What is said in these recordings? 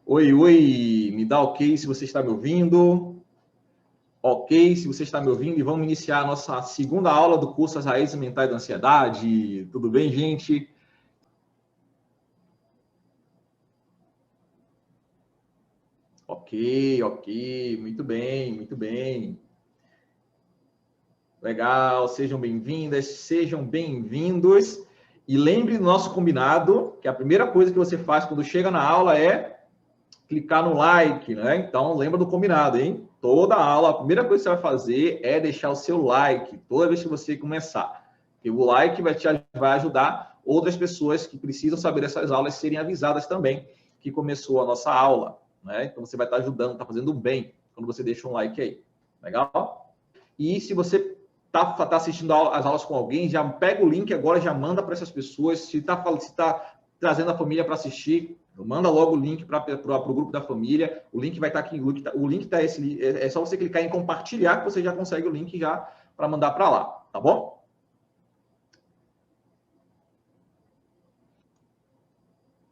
Oi, oi, me dá ok se você está me ouvindo. Ok, se você está me ouvindo, e vamos iniciar a nossa segunda aula do curso As Raízes Mentais da Ansiedade. Tudo bem, gente? Ok, ok, muito bem, muito bem. Legal, sejam bem-vindas, sejam bem-vindos. E lembre do nosso combinado, que a primeira coisa que você faz quando chega na aula é clicar no like, né? Então, lembra do combinado, hein? Toda aula, a primeira coisa que você vai fazer é deixar o seu like, toda vez que você começar. Porque o like vai ajudar outras pessoas que precisam saber dessas aulas serem avisadas também que começou a nossa aula, né? Então, você vai estar ajudando, está fazendo bem quando você deixa um like aí. Legal? E se você tá assistindo as aulas com alguém, já pega o link agora, já manda para essas pessoas. Se tá trazendo a família para assistir, manda logo o link para o grupo da família. O link vai estar aqui. O link tá esse. É só você clicar em compartilhar que você já consegue o link já para mandar para lá, tá bom?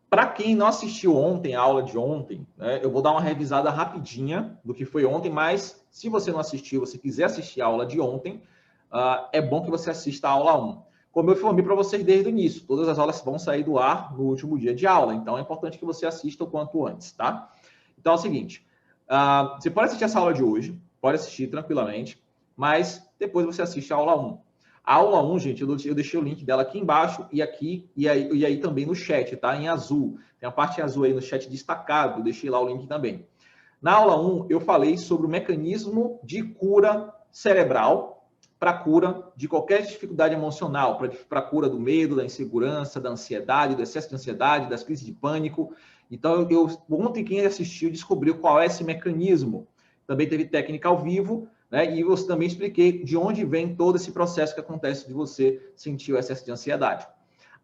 Para quem não assistiu ontem, a aula de ontem, né, eu vou dar uma revisada rapidinha do que foi ontem, mas se você não assistiu, você quiser assistir a aula de ontem, é bom que você assista a aula 1. Como eu falei para vocês desde o início, todas as aulas vão sair do ar no último dia de aula, então é importante que você assista o quanto antes, tá? Então é o seguinte, você pode assistir essa aula de hoje, pode assistir tranquilamente, mas depois você assiste a aula 1. A aula 1, gente, eu deixei o link dela aqui embaixo e aqui, e aí também no chat, tá? Em azul. Tem a parte azul aí no chat destacado, eu deixei lá o link também. Na aula 1, eu falei sobre o mecanismo de cura cerebral para cura de qualquer dificuldade emocional, para cura do medo, da insegurança, da ansiedade, do excesso de ansiedade, das crises de pânico. Então, ontem quem assistiu descobriu qual é esse mecanismo. Também teve técnica ao vivo, né? E eu também expliquei de onde vem todo esse processo que acontece de você sentir o excesso de ansiedade.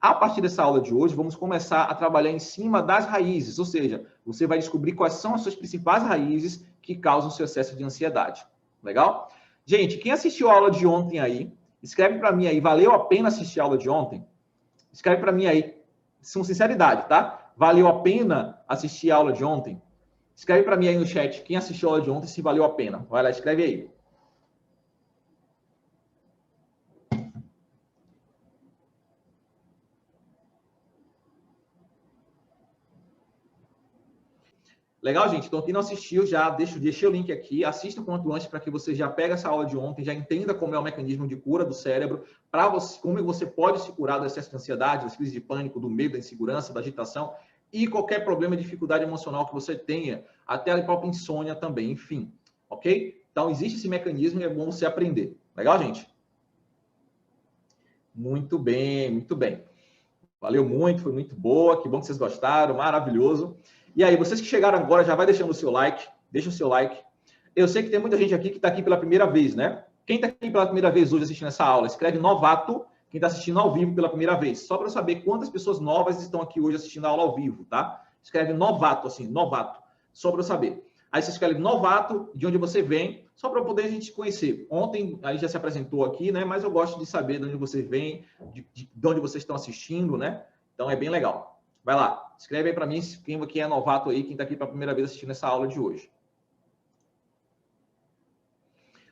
A partir dessa aula de hoje, vamos começar a trabalhar em cima das raízes, ou seja, você vai descobrir quais são as suas principais raízes que causam o seu excesso de ansiedade. Legal? Gente, quem assistiu a aula de ontem aí, escreve para mim aí, valeu a pena assistir a aula de ontem? Escreve para mim aí, com sinceridade, tá? Valeu a pena assistir a aula de ontem? Escreve para mim aí no chat, quem assistiu a aula de ontem, se valeu a pena. Vai lá, escreve aí. Legal, gente? Então, quem não assistiu, já deixei o link aqui, assista o quanto antes para que você já pegue essa aula de ontem, já entenda como é o mecanismo de cura do cérebro, para você, como você pode se curar do excesso de ansiedade, das crises de pânico, do medo, da insegurança, da agitação e qualquer problema de dificuldade emocional que você tenha, até a própria insônia também, enfim. Ok? Então, existe esse mecanismo e é bom você aprender. Legal, gente? Muito bem, muito bem. Valeu muito, foi muito boa, que bom que vocês gostaram, maravilhoso. E aí, vocês que chegaram agora, já vai deixando o seu like, deixa o seu like. Eu sei que tem muita gente aqui que está aqui pela primeira vez, né? Quem está aqui pela primeira vez hoje assistindo essa aula, escreve novato, quem está assistindo ao vivo pela primeira vez, só para eu saber quantas pessoas novas estão aqui hoje assistindo a aula ao vivo, tá? Escreve novato, assim, novato, só para eu saber. Aí você escreve novato, de onde você vem, só para poder a gente conhecer. Ontem a gente já se apresentou aqui, né? Mas eu gosto de saber de onde você vem, de onde vocês estão assistindo, né? Então é bem legal. Vai lá, escreve aí para mim quem é novato aí, quem está aqui pela primeira vez assistindo essa aula de hoje.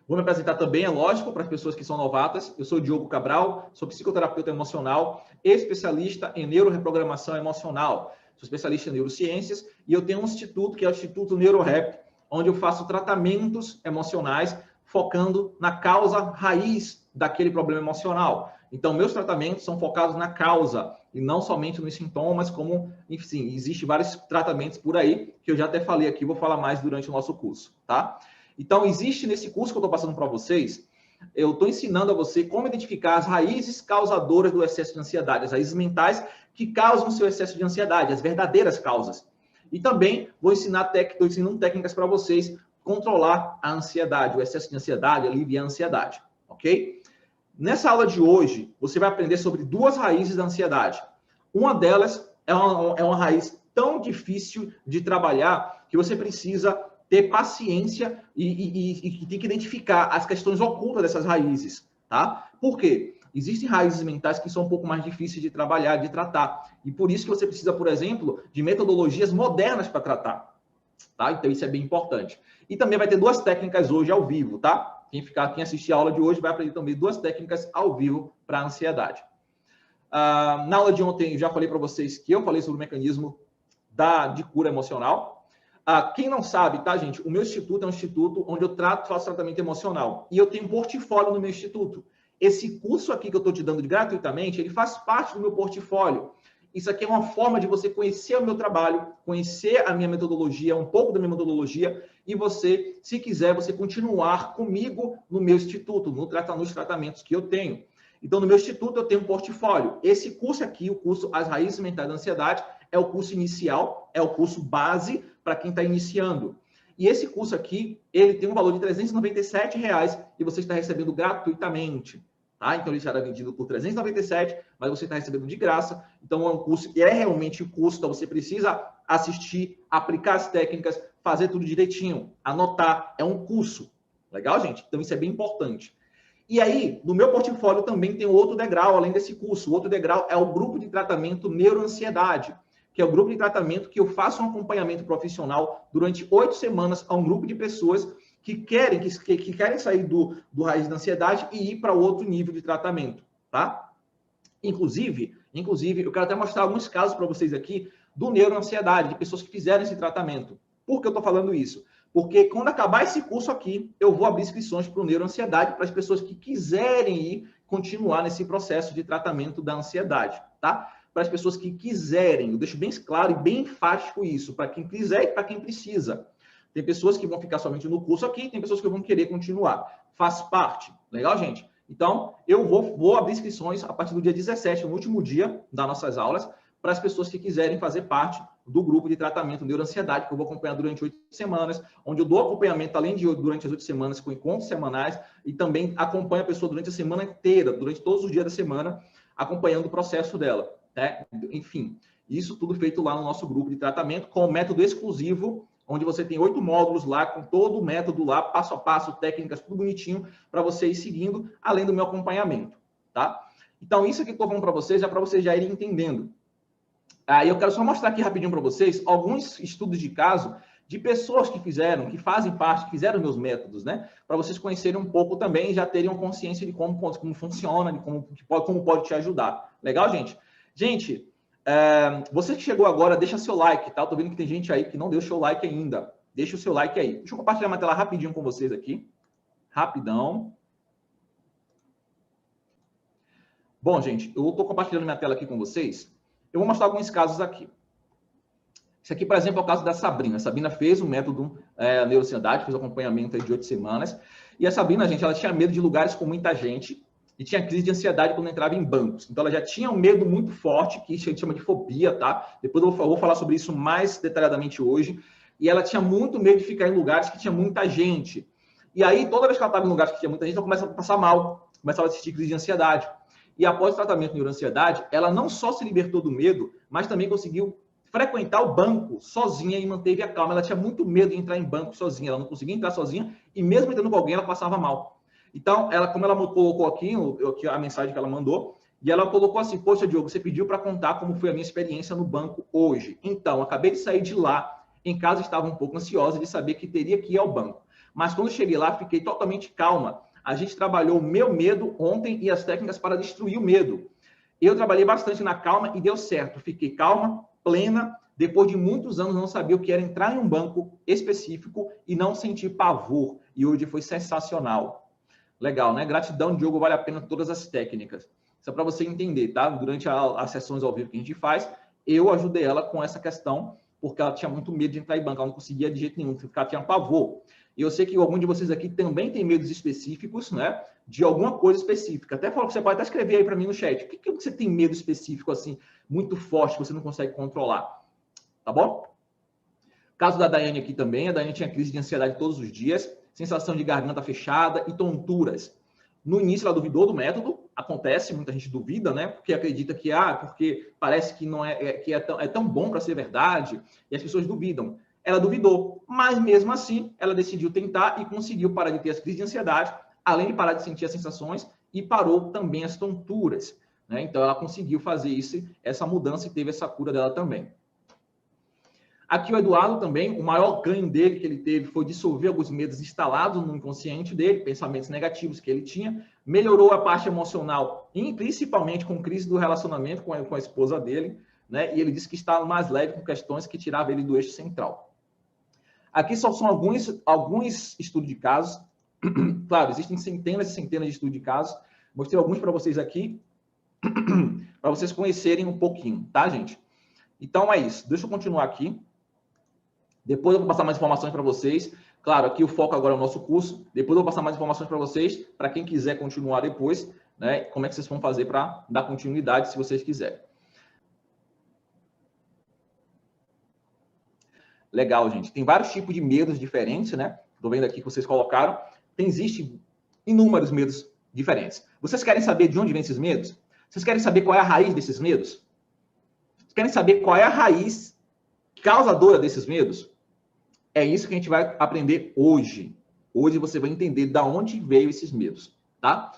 Vou me apresentar também, é lógico, para as pessoas que são novatas. Eu sou o Diogo Cabral, sou psicoterapeuta emocional, especialista em neuroreprogramação emocional. Sou especialista em neurociências e eu tenho um instituto, que é o Instituto NeuroRep, onde eu faço tratamentos emocionais focando na causa raiz daquele problema emocional. Então, meus tratamentos são focados na causa e não somente nos sintomas, como, enfim, existem vários tratamentos por aí, que eu já até falei aqui, vou falar mais durante o nosso curso, tá? Então, existe nesse curso que eu estou passando para vocês, eu estou ensinando a você como identificar as raízes causadoras do excesso de ansiedade, as raízes mentais que causam o seu excesso de ansiedade, as verdadeiras causas. E também vou ensinar estou ensinando técnicas para vocês controlar a ansiedade, o excesso de ansiedade, aliviar a ansiedade, ok? Nessa aula de hoje, você vai aprender sobre duas raízes da ansiedade. Uma delas é uma raiz tão difícil de trabalhar que você precisa ter paciência e tem que identificar as questões ocultas dessas raízes, tá? Por quê? Existem raízes mentais que são um pouco mais difíceis de trabalhar, de tratar. E por isso que você precisa, por exemplo, de metodologias modernas para tratar. Tá? Então, isso é bem importante. E também vai ter 2 técnicas hoje ao vivo, tá? Quem assistir a aula de hoje vai aprender também 2 técnicas ao vivo para a ansiedade. Na aula de ontem, eu já falei para vocês que eu falei sobre o mecanismo de cura emocional. Quem não sabe, tá, gente? O meu instituto é um instituto onde eu faço tratamento emocional. E eu tenho um portfólio no meu instituto. Esse curso aqui que eu estou te dando gratuitamente, ele faz parte do meu portfólio. Isso aqui é uma forma de você conhecer o meu trabalho, conhecer a minha metodologia, um pouco da minha metodologia, e você, se quiser, você continuar comigo no meu instituto, nos tratamentos que eu tenho. Então, no meu instituto, eu tenho um portfólio. Esse curso aqui, o curso As Raízes Mentais da Ansiedade, é o curso inicial, é o curso base para quem está iniciando. E esse curso aqui, ele tem um valor de R$ 397 e você está recebendo gratuitamente. Tá? Então, ele já era vendido por 397, mas você está recebendo de graça. Então, é um curso que é realmente um curso, então você precisa assistir, aplicar as técnicas, fazer tudo direitinho, anotar. É um curso. Legal, gente? Então, isso é bem importante. E aí, no meu portfólio também tem outro degrau, além desse curso. O outro degrau é o grupo de tratamento neuroansiedade, que é o grupo de tratamento que eu faço um acompanhamento profissional durante 8 semanas a um grupo de pessoas que querem sair do raiz da ansiedade e ir para outro nível de tratamento, tá? Inclusive, eu quero até mostrar alguns casos para vocês aqui do neuroansiedade, de pessoas que fizeram esse tratamento. Por que eu estou falando isso? Porque quando acabar esse curso aqui, eu vou abrir inscrições para o neuroansiedade para as pessoas que quiserem ir continuar nesse processo de tratamento da ansiedade, tá? Para as pessoas que quiserem, eu deixo bem claro e bem enfático isso, para quem quiser e para quem precisa. Tem pessoas que vão ficar somente no curso aqui, tem pessoas que vão querer continuar. Faz parte. Legal, gente? Então, eu vou abrir inscrições a partir do dia 17, no último dia das nossas aulas, para as pessoas que quiserem fazer parte do grupo de tratamento neuroansiedade, que eu vou acompanhar durante 8 semanas, onde eu dou acompanhamento, além de durante as 8 semanas, com encontros semanais, e também acompanho a pessoa durante a semana inteira, durante todos os dias da semana, acompanhando o processo dela. Né? Enfim, isso tudo feito lá no nosso grupo de tratamento, com o método exclusivo, onde você tem 8 módulos lá, com todo o método lá, passo a passo, técnicas, tudo bonitinho, para você ir seguindo, além do meu acompanhamento, tá? Então, isso aqui que eu estou falando para vocês, é para vocês já irem entendendo. Aí eu quero só mostrar aqui rapidinho para vocês alguns estudos de caso de pessoas que fizeram, que fazem parte, que fizeram meus métodos, né? Para vocês conhecerem um pouco também e já terem uma consciência de como funciona, de como pode te ajudar. Legal, gente? Gente, você que chegou agora, deixa seu like, tá? Eu tô vendo que tem gente aí que não deu seu like ainda. Deixa o seu like aí. Deixa eu compartilhar uma tela rapidinho com vocês aqui. Rapidão. Bom, gente, eu tô compartilhando minha tela aqui com vocês. Eu vou mostrar alguns casos aqui. Esse aqui, por exemplo, é o caso da Sabrina. A Sabrina fez o método neuroansiedade, fez o acompanhamento de 8 semanas. E a Sabrina, gente, ela tinha medo de lugares com muita gente e tinha crise de ansiedade quando entrava em bancos. Então, ela já tinha um medo muito forte, que a gente chama de fobia, tá? Depois eu vou falar sobre isso mais detalhadamente hoje. E ela tinha muito medo de ficar em lugares que tinha muita gente. E aí, toda vez que ela estava em lugares que tinha muita gente, ela começa a passar mal, começava a assistir crise de ansiedade. E após o tratamento de neuroansiedade, ela não só se libertou do medo, mas também conseguiu frequentar o banco sozinha e manteve a calma. Ela tinha muito medo de entrar em banco sozinha, ela não conseguia entrar sozinha e mesmo entrando com alguém, ela passava mal. Então, como ela colocou aqui a mensagem que ela mandou, e ela colocou assim: poxa, Diogo, você pediu para contar como foi a minha experiência no banco hoje. Então, acabei de sair de lá, em casa estava um pouco ansiosa de saber que teria que ir ao banco. Mas quando cheguei lá, fiquei totalmente calma. A gente trabalhou o meu medo ontem e as técnicas para destruir o medo. Eu trabalhei bastante na calma e deu certo. Fiquei calma, plena. Depois de muitos anos, não sabia o que era entrar em um banco específico e não sentir pavor. E hoje foi sensacional. Legal, né? Gratidão, Diogo, vale a pena todas as técnicas. Isso é para você entender, tá? Durante as sessões ao vivo que a gente faz, eu ajudei ela com essa questão, porque ela tinha muito medo de entrar em banco. Ela não conseguia de jeito nenhum, ela tinha pavor. E eu sei que algum de vocês aqui também tem medos específicos, né? De alguma coisa específica. Até você pode até escrever aí para mim no chat. O que você tem medo específico, assim, muito forte, que você não consegue controlar? Tá bom? Caso da Daiane aqui também. A Daiane tinha crise de ansiedade todos os dias, sensação de garganta fechada e tonturas. No início, ela duvidou do método. Acontece, muita gente duvida, né? Porque acredita que, porque parece que não é tão bom para ser verdade. E as pessoas duvidam. Ela duvidou, mas mesmo assim, ela decidiu tentar e conseguiu parar de ter as crises de ansiedade, além de parar de sentir as sensações e parou também as tonturas, né? Então, ela conseguiu fazer isso, essa mudança, e teve essa cura dela também. Aqui o Eduardo também, o maior ganho dele que ele teve foi dissolver alguns medos instalados no inconsciente dele, pensamentos negativos que ele tinha, melhorou a parte emocional, e principalmente com crise do relacionamento com a esposa dele, né? E ele disse que estava mais leve com questões que tiravam ele do eixo central. Aqui só são alguns estudos de casos. Claro, existem centenas e centenas de estudos de casos. Mostrei alguns para vocês aqui, para vocês conhecerem um pouquinho, tá, gente? Então é isso. Deixa eu continuar aqui. Depois eu vou passar mais informações para vocês. Claro, aqui o foco agora é o nosso curso. Depois eu vou passar mais informações para vocês, para quem quiser continuar depois, né? Como é que vocês vão fazer para dar continuidade, se vocês quiserem. Legal, gente. Tem vários tipos de medos diferentes, né? Estou vendo aqui que vocês colocaram. Existem inúmeros medos diferentes. Vocês querem saber de onde vem esses medos? Vocês querem saber qual é a raiz desses medos? Vocês querem saber qual é a raiz causadora desses medos? É isso que a gente vai aprender hoje. Hoje você vai entender de onde veio esses medos, tá?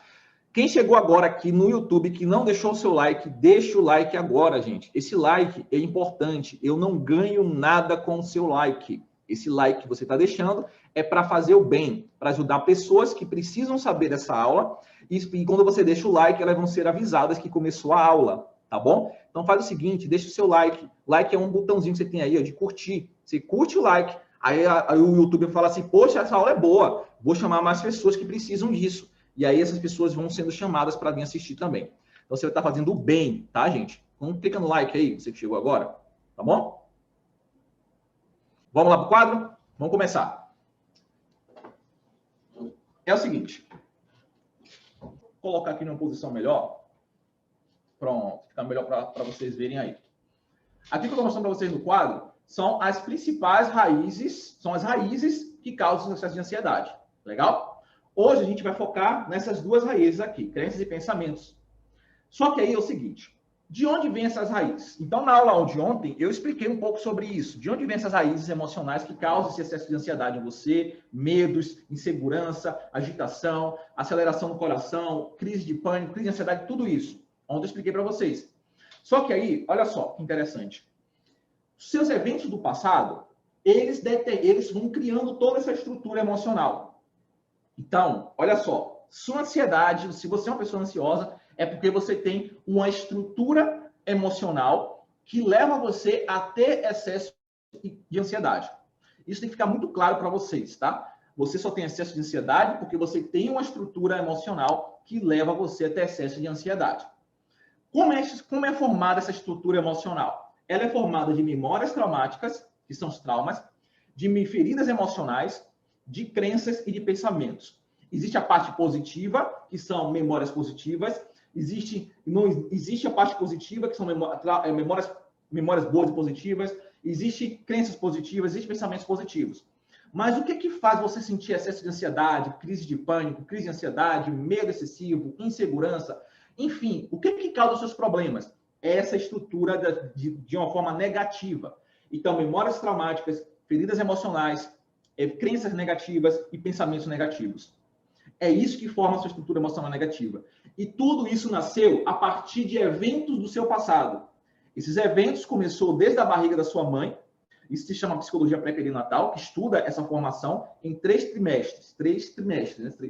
Quem chegou agora aqui no YouTube que não deixou o seu like, deixa o like agora, gente. Esse like é importante. Eu não ganho nada com o seu like. Esse like que você está deixando é para fazer o bem, para ajudar pessoas que precisam saber dessa aula. E quando você deixa o like, elas vão ser avisadas que começou a aula, tá bom? Então faz o seguinte, deixa o seu like. Like é um botãozinho que você tem aí, ó, de curtir. Você curte o like, aí o YouTube fala assim, poxa, essa aula é boa, vou chamar mais pessoas que precisam disso. E aí essas pessoas vão sendo chamadas para vir assistir também. Então você vai estar fazendo o bem, tá, gente? Então clica no like aí, você que chegou agora, tá bom? Vamos lá para o quadro? Vamos começar. É o seguinte. Vou colocar aqui numa posição melhor. Pronto, fica melhor para vocês verem aí. Aqui que eu estou mostrando para vocês no quadro são as principais raízes, são as raízes que causam o excesso de ansiedade. Legal? Hoje a gente vai focar nessas duas raízes aqui, crenças e pensamentos. Só que aí é o seguinte, de onde vêm essas raízes? Então, na aula de ontem, eu expliquei um pouco sobre isso. De onde vêm essas raízes emocionais que causam esse excesso de ansiedade em você, medos, insegurança, agitação, aceleração no coração, crise de pânico, crise de ansiedade, tudo isso. Ontem eu expliquei para vocês. Só que aí, olha só, que interessante. Seus eventos do passado, eles vão criando toda essa estrutura emocional. Então, olha só, sua ansiedade, se você é uma pessoa ansiosa, é porque você tem uma estrutura emocional que leva você a ter excesso de ansiedade. Isso tem que ficar muito claro para vocês, tá? Você só tem excesso de ansiedade porque você tem uma estrutura emocional que leva você a ter excesso de ansiedade. Como é formada essa estrutura emocional? Ela é formada de memórias traumáticas, que são os traumas, de feridas emocionais, de crenças e de pensamentos. Existe a parte positiva, que são memórias positivas. Existe a parte positiva, que são memórias boas e positivas. Existe crenças positivas, existe pensamentos positivos. Mas o que faz você sentir excesso de ansiedade, crise de pânico, crise de ansiedade, medo excessivo, insegurança? Enfim, o que causa os seus problemas? É essa estrutura de uma forma negativa. Então, memórias traumáticas, feridas emocionais, crenças negativas e pensamentos negativos. É isso que forma a sua estrutura emocional negativa. E tudo isso nasceu a partir de eventos do seu passado. Esses eventos começou desde a barriga da sua mãe. Isso se chama psicologia pré-perinatal, que estuda essa formação em 3 trimestres. 3 trimestres, né?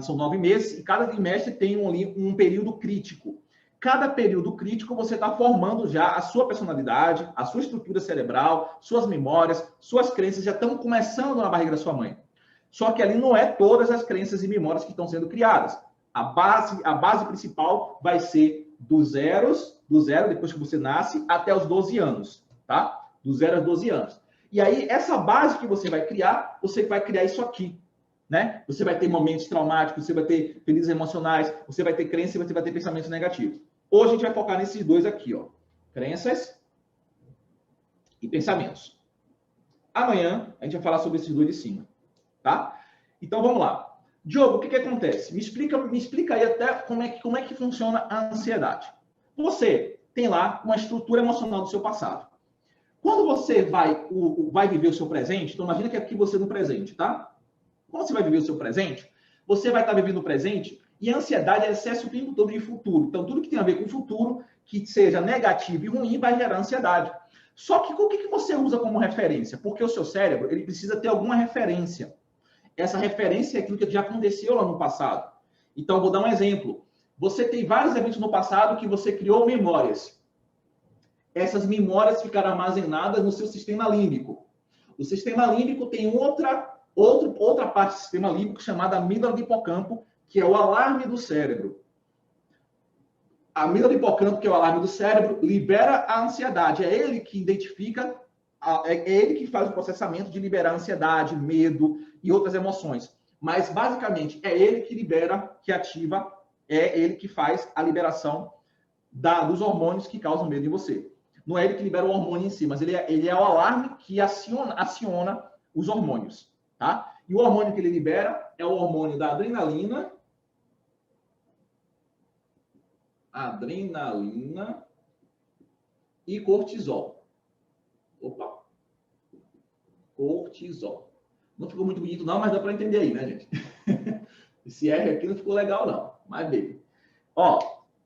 São 9 meses, e cada trimestre tem um período crítico. Cada período crítico você está formando já a sua personalidade, a sua estrutura cerebral, suas memórias, suas crenças já estão começando na barriga da sua mãe. Só que ali não é todas as crenças e memórias que estão sendo criadas. A base principal vai ser do zero, depois que você nasce, até os 12 anos, tá? Do 0 aos 12 anos. E aí, essa base que você vai criar isso aqui, né? Você vai ter momentos traumáticos, você vai ter feridas emocionais, você vai ter crenças e você vai ter pensamentos negativos. Hoje a gente vai focar nesses dois aqui, ó. Crenças e pensamentos. Amanhã a gente vai falar sobre esses dois de cima, tá? Então vamos lá. Diogo, o que acontece? Me explica aí até como é que funciona a ansiedade. Você tem lá uma estrutura emocional do seu passado. Quando você vai viver o seu presente, então imagina que aqui você no presente, tá? Quando você vai viver o seu presente, você vai estar vivendo o presente E a ansiedade é excesso o tempo todo de futuro. Então, tudo que tem a ver com o futuro, que seja negativo e ruim, vai gerar ansiedade. Só que o que você usa como referência? Porque o seu cérebro, ele precisa ter alguma referência. Essa referência é aquilo que já aconteceu lá no passado. Então, vou dar um exemplo. Você tem vários eventos no passado que você criou memórias. Essas memórias ficaram armazenadas no seu sistema límbico. O sistema límbico tem outra parte do sistema límbico chamada amígdala do hipocampo, que é o alarme do cérebro. A amígdala do hipocampo, que é o alarme do cérebro, libera a ansiedade. É ele que identifica, é ele que faz o processamento de liberar ansiedade, medo e outras emoções. Mas, basicamente, é ele que libera, que ativa, é ele que faz a liberação dos hormônios que causam medo em você. Não é ele que libera o hormônio em si, mas ele é o alarme que aciona os hormônios, tá? E o hormônio que ele libera é o hormônio da adrenalina e cortisol. Opa! Cortisol. Não ficou muito bonito não, mas dá para entender aí, né, gente? Esse R aqui não ficou legal não, mas bem. Ó,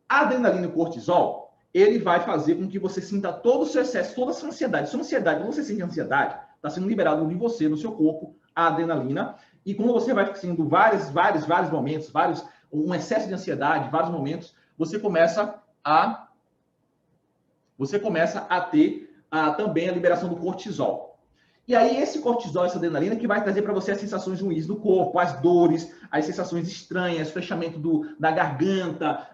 a adrenalina e o cortisol, ele vai fazer com que você sinta todo o seu excesso, toda a sua ansiedade. Sua ansiedade, quando você sente ansiedade, está sendo liberado em você, no seu corpo, a adrenalina. E quando você vai sentindo vários momentos, um excesso de ansiedade, vários momentos, você começa a ter também a liberação do cortisol. E aí, esse cortisol, essa adrenalina, que vai trazer para você as sensações ruins do corpo, as dores, as sensações estranhas, fechamento da garganta,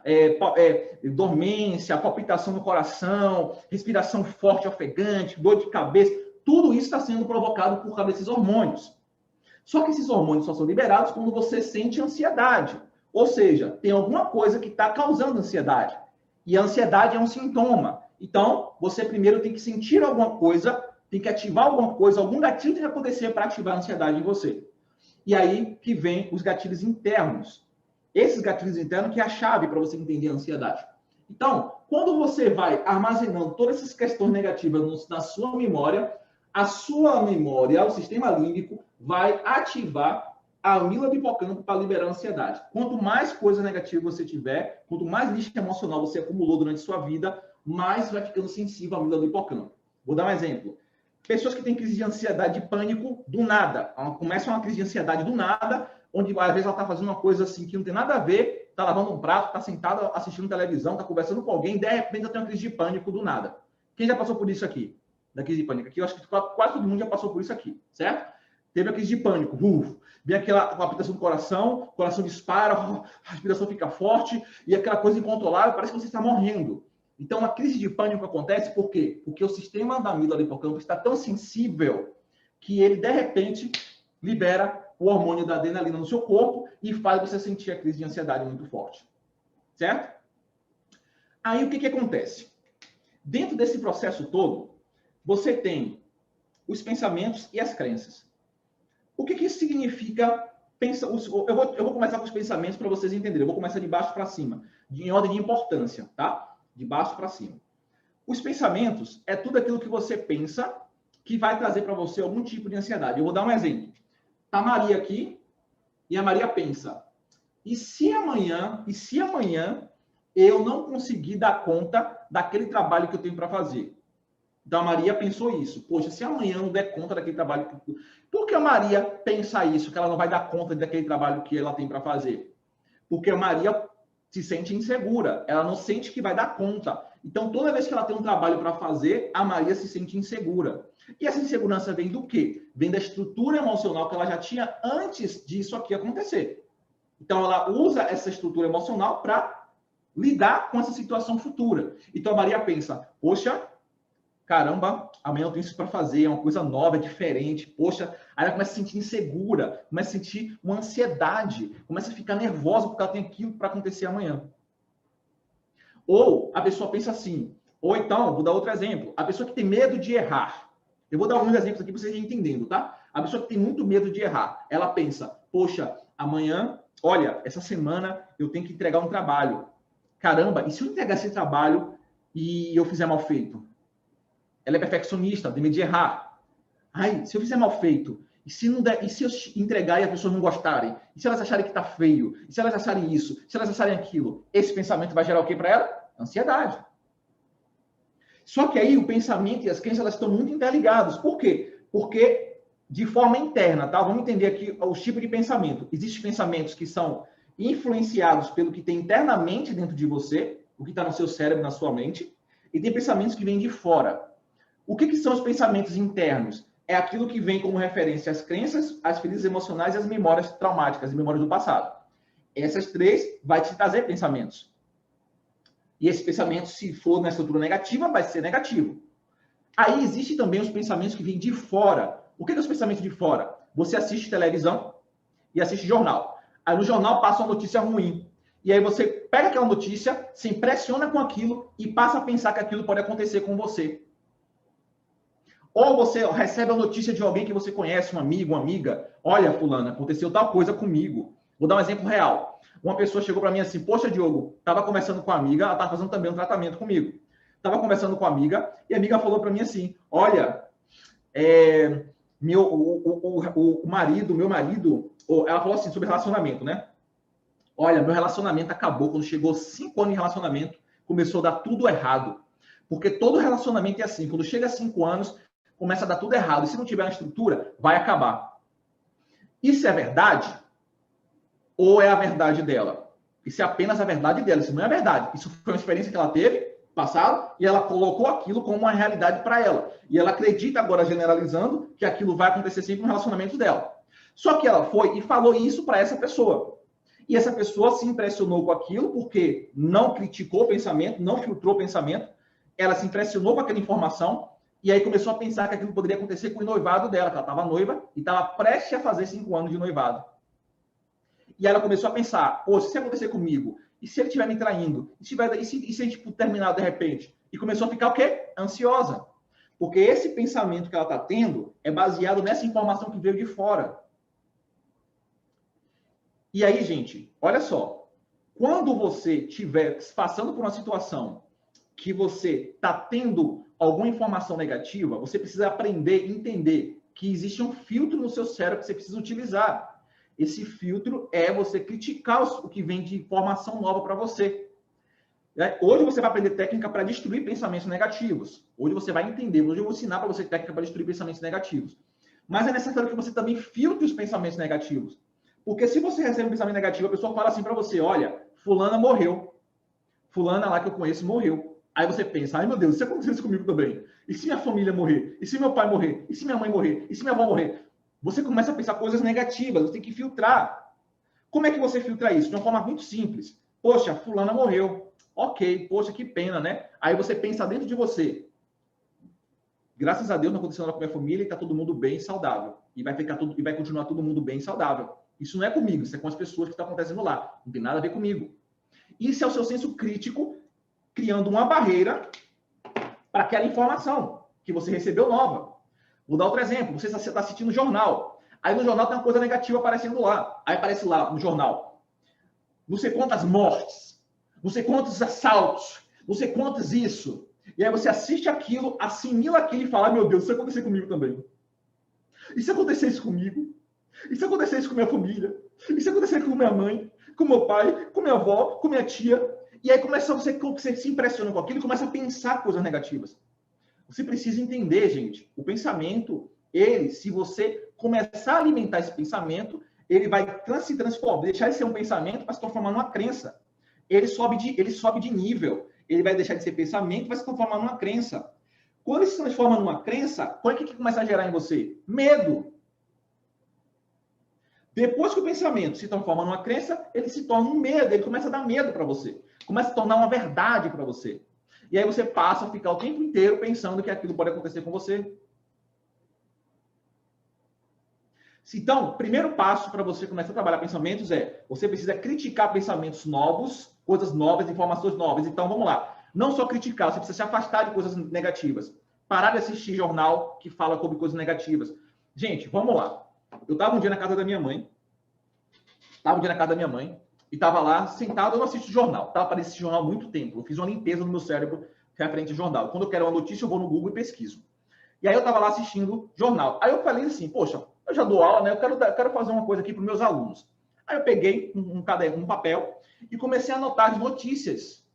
dormência, palpitação no coração, respiração forte, ofegante, dor de cabeça. Tudo isso está sendo provocado por causa desses hormônios. Só que esses hormônios só são liberados quando você sente ansiedade. Ou seja, tem alguma coisa que está causando ansiedade. E a ansiedade é um sintoma. Então, você primeiro tem que sentir alguma coisa, tem que ativar alguma coisa, algum gatilho tem que acontecer para ativar a ansiedade em você. E aí que vem os gatilhos internos. Esses gatilhos internos que é a chave para você entender a ansiedade. Então, quando você vai armazenando todas essas questões negativas na sua memória, a sua memória, o sistema límbico, vai ativar a amígdala do hipocampo para liberar a ansiedade. Quanto mais coisa negativa você tiver, quanto mais lixo emocional você acumulou durante a sua vida, mais vai ficando sensível à amígdala do hipocampo. Vou dar um exemplo. Pessoas que têm crise de ansiedade e pânico do nada. Começa uma crise de ansiedade do nada, onde às vezes ela está fazendo uma coisa assim que não tem nada a ver, está lavando um prato, está sentada assistindo televisão, está conversando com alguém, de repente ela tem uma crise de pânico do nada. Quem já passou por isso aqui? Da crise de pânico aqui, eu acho que quase todo mundo já passou por isso aqui, certo? Teve a crise de pânico, vem aquela palpitação do coração, o coração dispara, a respiração fica forte, e aquela coisa incontrolável, parece que você está morrendo. Então, a crise de pânico acontece por quê? Porque o sistema da amígdala do hipocampo está tão sensível que ele, de repente, libera o hormônio da adrenalina no seu corpo e faz você sentir a crise de ansiedade muito forte. Certo? Aí, o que acontece? Dentro desse processo todo, você tem os pensamentos e as crenças. O que isso significa? Eu vou começar com os pensamentos para vocês entenderem. Eu vou começar de baixo para cima, em ordem de importância, tá? De baixo para cima. Os pensamentos é tudo aquilo que você pensa que vai trazer para você algum tipo de ansiedade. Eu vou dar um exemplo. Tá a Maria aqui e a Maria pensa: e se amanhã eu não conseguir dar conta daquele trabalho que eu tenho para fazer? Então a Maria pensou isso. Poxa, se amanhã eu não der conta daquele trabalho... Por que a Maria pensa isso, que ela não vai dar conta daquele trabalho que ela tem para fazer? Porque a Maria se sente insegura, ela não sente que vai dar conta. Então, toda vez que ela tem um trabalho para fazer, a Maria se sente insegura. E essa insegurança vem do quê? Vem da estrutura emocional que ela já tinha antes disso aqui acontecer. Então, ela usa essa estrutura emocional para lidar com essa situação futura. Então, a Maria pensa: poxa, caramba, amanhã eu tenho isso para fazer, é uma coisa nova, é diferente, poxa. Aí ela começa a se sentir insegura, começa a sentir uma ansiedade, começa a ficar nervosa porque ela tem aquilo para acontecer amanhã. Ou a pessoa pensa assim, ou então, vou dar outro exemplo, a pessoa que tem medo de errar. Eu vou dar alguns exemplos aqui para vocês entendendo, tá? A pessoa que tem muito medo de errar, ela pensa: poxa, amanhã, olha, essa semana eu tenho que entregar um trabalho. Caramba, e se eu entregar esse trabalho e eu fizer mal feito? Ela é perfeccionista, tem medo de errar. Ai, se eu fizer mal feito E se não der, e se eu entregar e as pessoas não gostarem? E se elas acharem que está feio? E se elas acharem isso? Se elas acharem aquilo? Esse pensamento vai gerar o que para ela? Ansiedade. Só que aí o pensamento e as crenças elas estão muito interligados. Por quê? Porque de forma interna, tá? Vamos entender aqui os tipos de pensamento. Existem pensamentos que são influenciados pelo que tem internamente dentro de você, o que está no seu cérebro, na sua mente, e tem pensamentos que vêm de fora. O que são os pensamentos internos? É aquilo que vem como referência às crenças, às feridas emocionais e às memórias traumáticas, as memórias do passado. Essas três vai te trazer pensamentos. E esse pensamento, se for na estrutura negativa, vai ser negativo. Aí existe também os pensamentos que vêm de fora. O que é os pensamentos de fora? Você assiste televisão e assiste jornal. Aí no jornal passa uma notícia ruim. E aí você pega aquela notícia, se impressiona com aquilo e passa a pensar que aquilo pode acontecer com você. Ou você recebe a notícia de alguém que você conhece, um amigo, uma amiga. Olha, fulana, aconteceu tal coisa comigo. Vou dar um exemplo real. Uma pessoa chegou para mim assim, poxa, Diogo, estava conversando com a amiga, ela estava fazendo também um tratamento comigo. Estava conversando com a amiga e a amiga falou para mim assim, olha, meu marido, ela falou assim sobre relacionamento, né? Olha, meu relacionamento acabou quando chegou 5 anos de relacionamento, começou a dar tudo errado. Porque todo relacionamento é assim, quando chega a 5 anos, começa a dar tudo errado. E se não tiver uma estrutura, vai acabar. Isso é verdade? Ou é a verdade dela? Isso é apenas a verdade dela, isso não é a verdade. Isso foi uma experiência que ela teve, passado, e ela colocou aquilo como uma realidade para ela. E ela acredita agora, generalizando, que aquilo vai acontecer sempre no relacionamento dela. Só que ela foi e falou isso para essa pessoa. E essa pessoa se impressionou com aquilo porque não criticou o pensamento, não filtrou o pensamento, ela se impressionou com aquela informação e aí começou a pensar que aquilo poderia acontecer com o noivado dela, que ela estava noiva e estava prestes a fazer 5 anos de noivado. E ela começou a pensar, pô, se isso acontecer comigo, e se ele estiver me traindo, e se a gente terminar de repente? E começou a ficar o quê? Ansiosa. Porque esse pensamento que ela está tendo é baseado nessa informação que veio de fora. E aí, gente, olha só. Quando você estiver passando por uma situação que você está tendo alguma informação negativa, você precisa aprender e entender que existe um filtro no seu cérebro que você precisa utilizar. Esse filtro é você criticar o que vem de informação nova para você. Hoje você vai aprender técnica para destruir pensamentos negativos. Hoje você vai entender, hoje eu vou ensinar para você técnica para destruir pensamentos negativos. Mas é necessário que você também filtre os pensamentos negativos. Porque se você recebe um pensamento negativo, a pessoa fala assim para você, olha, fulana morreu. Fulana lá que eu conheço morreu. Aí você pensa, ai meu Deus, se acontecesse comigo também? E se minha família morrer? E se meu pai morrer? E se minha mãe morrer? E se minha avó morrer? Você começa a pensar coisas negativas, você tem que filtrar. Como é que você filtra isso? De uma forma muito simples. Poxa, fulana morreu. Ok, poxa, que pena, né? Aí você pensa dentro de você. Graças a Deus não aconteceu nada com a minha família e está todo mundo bem e saudável. E vai continuar todo mundo bem e saudável. Isso não é comigo, isso é com as pessoas que estão acontecendo lá. Não tem nada a ver comigo. Isso é o seu senso crítico criando uma barreira para aquela informação que você recebeu nova. Vou dar outro exemplo. Você está assistindo o jornal. Aí no jornal tem uma coisa negativa aparecendo lá. Aí aparece lá no jornal. Não sei quantas mortes. Não sei quantos assaltos. Não sei quantos isso. E aí você assiste aquilo, assimila aquilo e fala, meu Deus, isso aconteceu comigo também. E se acontecesse comigo? E se acontecesse com minha família? E se acontecesse com minha mãe? Com meu pai? Com minha avó? Com minha tia? E aí começa você se impressiona com aquilo e começa a pensar coisas negativas. Você precisa entender, gente, o pensamento, se você começar a alimentar esse pensamento, ele vai se transformar, deixar de ser um pensamento para se transformar numa crença. Ele sobe de nível. Ele vai deixar de ser pensamento e vai se transformar numa crença. Quando ele se transforma numa crença, o que começa a gerar em você? Medo. Depois que o pensamento se transforma numa crença, ele se torna um medo, ele começa a dar medo para você. Começa a tornar uma verdade para você. E aí você passa a ficar o tempo inteiro pensando que aquilo pode acontecer com você. Então, o primeiro passo para você começar a trabalhar pensamentos é, você precisa criticar pensamentos novos, coisas novas, informações novas. Então, vamos lá. Não só criticar, você precisa se afastar de coisas negativas. Parar de assistir jornal que fala sobre coisas negativas. Gente, vamos lá. Eu estava um dia na casa da minha mãe. E estava lá sentado, eu não assisto jornal. Estava para esse jornal há muito tempo. Eu fiz uma limpeza no meu cérebro referente ao jornal. Quando eu quero uma notícia, eu vou no Google e pesquiso. E aí eu estava lá assistindo jornal. Aí eu falei assim, poxa, eu já dou aula, né? Eu quero fazer uma coisa aqui para os meus alunos. Aí eu peguei um caderno, um papel e comecei a anotar as notícias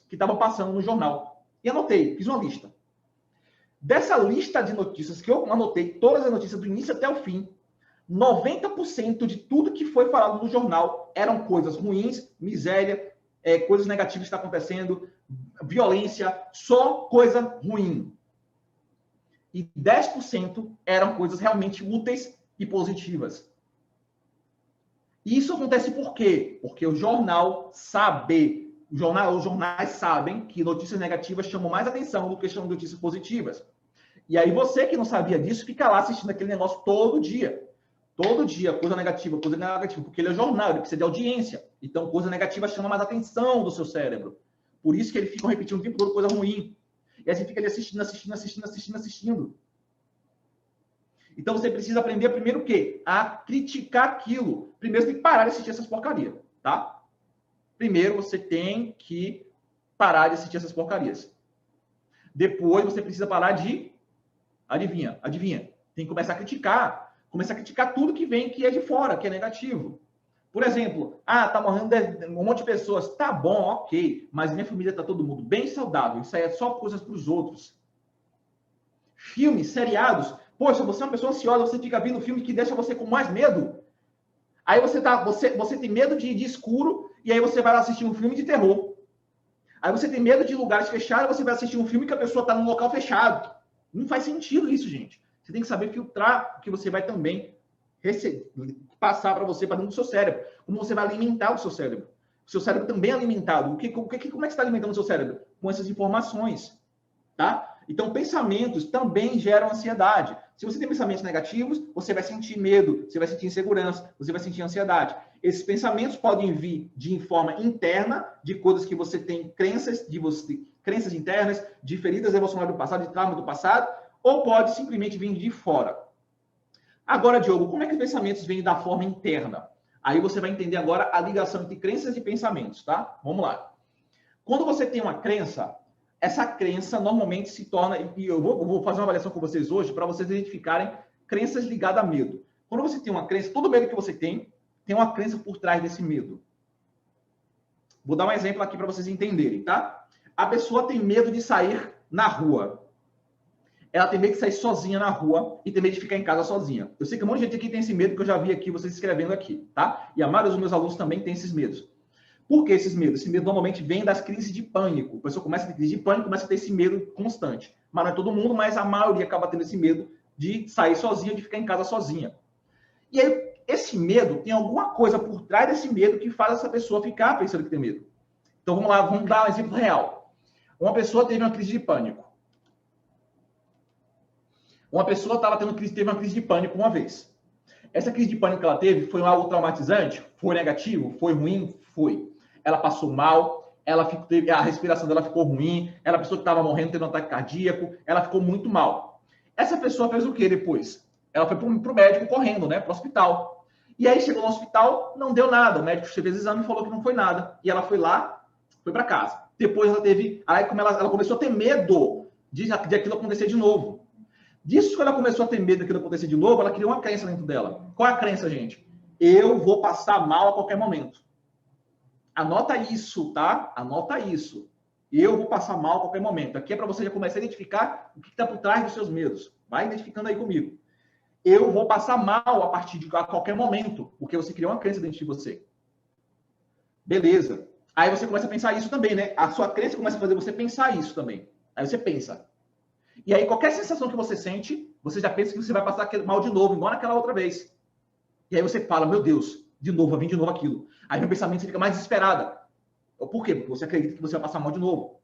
que estavam passando no jornal. E anotei, fiz uma lista. Dessa lista de notícias que eu anotei, todas as notícias do início até o fim, 90% de tudo que foi falado no jornal eram coisas ruins, miséria, coisas negativas que estão acontecendo, violência, só coisa ruim. E 10% eram coisas realmente úteis e positivas. E isso acontece por quê? Porque o jornal sabe, os jornais sabem que notícias negativas chamam mais atenção do que notícias positivas. E aí você que não sabia disso, fica lá assistindo aquele negócio todo dia. Todo dia, coisa negativa, porque ele é jornal, ele precisa de audiência. Então, coisa negativa chama mais atenção do seu cérebro. Por isso que ele fica repetindo o tempo todo coisa ruim. E aí você fica ali assistindo. Então, você precisa aprender primeiro o quê? A criticar aquilo. Primeiro, você tem que parar de assistir essas porcarias, tá? Primeiro, você tem que parar de assistir essas porcarias. Depois, você precisa parar de... Adivinha? Tem que começar a criticar. Começar a criticar tudo que vem que é de fora, que é negativo. Por exemplo, tá morrendo um monte de pessoas. Tá bom, ok. Mas minha família tá todo mundo bem saudável. Isso aí é só coisas para os outros. Filmes, seriados. Poxa, você é uma pessoa ansiosa, você fica vendo filme que deixa você com mais medo. Aí você tem medo de escuro e aí você vai lá assistir um filme de terror. Aí você tem medo de lugares fechados e você vai assistir um filme que a pessoa está num local fechado. Não faz sentido isso, gente. Você tem que saber filtrar o que você vai também passar para você, para dentro do seu cérebro. Como você vai alimentar o seu cérebro. O seu cérebro também é alimentado. Como é que você está alimentando o seu cérebro? Com essas informações. Tá? Então, pensamentos também geram ansiedade. Se você tem pensamentos negativos, você vai sentir medo, você vai sentir insegurança, você vai sentir ansiedade. Esses pensamentos podem vir de forma interna, de coisas que você tem crenças internas, de feridas emocionais do passado, de trauma do passado, ou pode simplesmente vir de fora. Agora, Diogo, como é que os pensamentos vêm da forma interna? Aí você vai entender agora a ligação entre crenças e pensamentos, tá? Vamos lá. Quando você tem uma crença, essa crença normalmente se torna... E eu vou fazer uma avaliação com vocês hoje para vocês identificarem crenças ligadas a medo. Quando você tem uma crença, todo medo que você tem uma crença por trás desse medo. Vou dar um exemplo aqui para vocês entenderem, tá? A pessoa tem medo de sair na rua. Ela tem medo de sair sozinha na rua e tem medo de ficar em casa sozinha. Eu sei que um monte de gente aqui tem esse medo que eu já vi aqui vocês escrevendo aqui, tá? E a maioria dos meus alunos também tem esses medos. Por que esses medos? Esse medo normalmente vem das crises de pânico. A pessoa começa a ter crise de pânico, começa a ter esse medo constante. Mas não é todo mundo, mas a maioria acaba tendo esse medo de sair sozinha, de ficar em casa sozinha. E aí, esse medo, tem alguma coisa por trás desse medo que faz essa pessoa ficar pensando que tem medo. Então, vamos lá, vamos dar um exemplo real. Uma pessoa teve uma crise de pânico. Uma pessoa teve uma crise de pânico uma vez. Essa crise de pânico que ela teve foi algo traumatizante? Foi negativo? Foi ruim? Foi. Ela passou mal, a respiração dela ficou ruim, ela pessoa que estava morrendo, teve um ataque cardíaco, ela ficou muito mal. Essa pessoa fez o que depois? Ela foi para o médico correndo, né, para o hospital. E aí chegou no hospital, não deu nada. O médico fez o exame e falou que não foi nada. E ela foi lá, foi para casa. Depois ela teve... Aí como ela começou a ter medo de aquilo acontecer de novo. Disso que ela começou a ter medo daquilo acontecer de novo, ela criou uma crença dentro dela. Qual é a crença, gente? Eu vou passar mal a qualquer momento. Anota isso, tá? Anota isso. Eu vou passar mal a qualquer momento. Aqui é para você já começar a identificar o que está por trás dos seus medos. Vai identificando aí comigo. Eu vou passar mal a qualquer momento, porque você criou uma crença dentro de você. Beleza. Aí você começa a pensar isso também, né? A sua crença começa a fazer você pensar isso também. Aí você pensa. E aí qualquer sensação que você sente, você já pensa que você vai passar mal de novo, igual naquela outra vez. E aí você fala, meu Deus, de novo, vai vir de novo aquilo. Aí no pensamento você fica mais desesperada. Por quê? Porque você acredita que você vai passar mal de novo.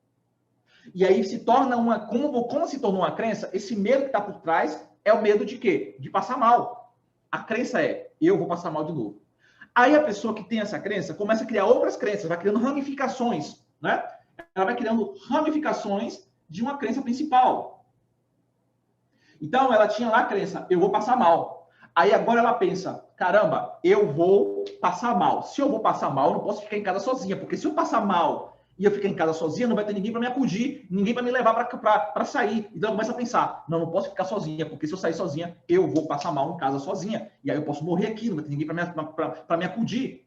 E aí se torna como se tornou uma crença, esse medo que está por trás é o medo de quê? De passar mal. A crença é, eu vou passar mal de novo. Aí a pessoa que tem essa crença começa a criar outras crenças, vai criando ramificações, né? Ela vai criando ramificações de uma crença principal. Então, ela tinha lá a crença, eu vou passar mal. Aí agora ela pensa, caramba, eu vou passar mal. Se eu vou passar mal, eu não posso ficar em casa sozinha, porque se eu passar mal e eu ficar em casa sozinha, não vai ter ninguém para me acudir, ninguém para me levar para sair. Então ela começa a pensar, não posso ficar sozinha, porque se eu sair sozinha, eu vou passar mal em casa sozinha, e aí eu posso morrer aqui, não vai ter ninguém para me acudir.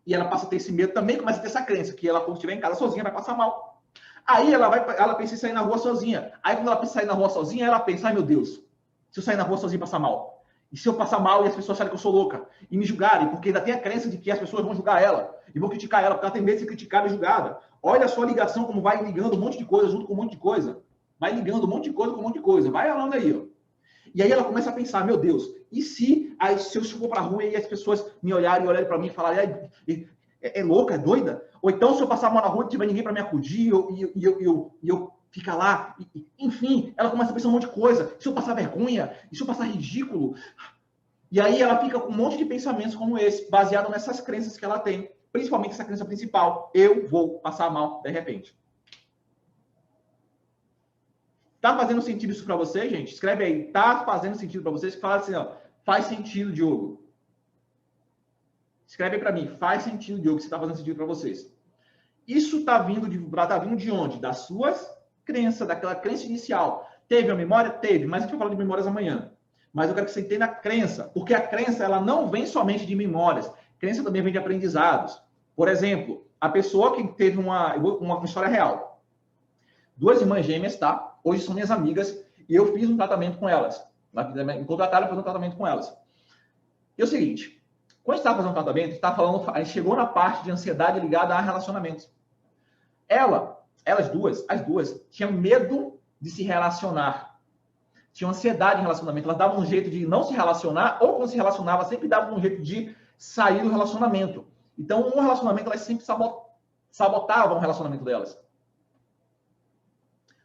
E ela passa a ter esse medo também, começa a ter essa crença, que ela, quando estiver em casa sozinha, vai passar mal. Aí ela pensa em sair na rua sozinha. Aí quando ela pensa em sair na rua sozinha, ela pensa, ai meu Deus, se eu sair na rua sozinha passar mal? E se eu passar mal e as pessoas acharem que eu sou louca e me julgarem, porque ainda tem a crença de que as pessoas vão julgar ela e vão criticar ela, porque ela tem medo de ser criticada e julgada. Olha a sua ligação, como vai ligando um monte de coisa junto com um monte de coisa. Vai ligando um monte de coisa com um monte de coisa. Vai falando aí, ó. E aí ela começa a pensar, meu Deus, e se eu for para a rua e as pessoas me olharem para mim e falarem, é louca, é doida? Ou então, se eu passar mal na rua e não tiver ninguém para me acudir e eu ficar lá, enfim, ela começa a pensar um monte de coisa. Se eu passar vergonha, e se eu passar ridículo? E aí ela fica com um monte de pensamentos como esse, baseado nessas crenças que ela tem, principalmente essa crença principal, eu vou passar mal de repente. Tá fazendo sentido isso para você, gente? Escreve aí, tá fazendo sentido para vocês? Fala assim, ó, faz sentido, Diogo. Escreve aí para mim, faz sentido, Diogo, se tá fazendo sentido para vocês. Isso tá vindo de onde? Das suas crenças, daquela crença inicial. Teve a memória? Teve, mas a gente vai falar de memórias amanhã. Mas eu quero que você entenda a crença, porque a crença ela não vem somente de memórias. Crença também vem de aprendizados. Por exemplo, a pessoa que teve uma história real. 2 irmãs gêmeas, tá? Hoje são minhas amigas e eu fiz um tratamento com elas. Me contrataram para fazer um tratamento com elas. E é o seguinte, quando a gente estava fazendo um tratamento, a gente chegou na parte de ansiedade ligada a relacionamentos. As duas, tinham medo de se relacionar. Tinham ansiedade em relacionamento. Elas davam um jeito de não se relacionar, ou quando se relacionava, sempre davam um jeito de sair do relacionamento. Então, um relacionamento, elas sempre sabotavam o relacionamento delas.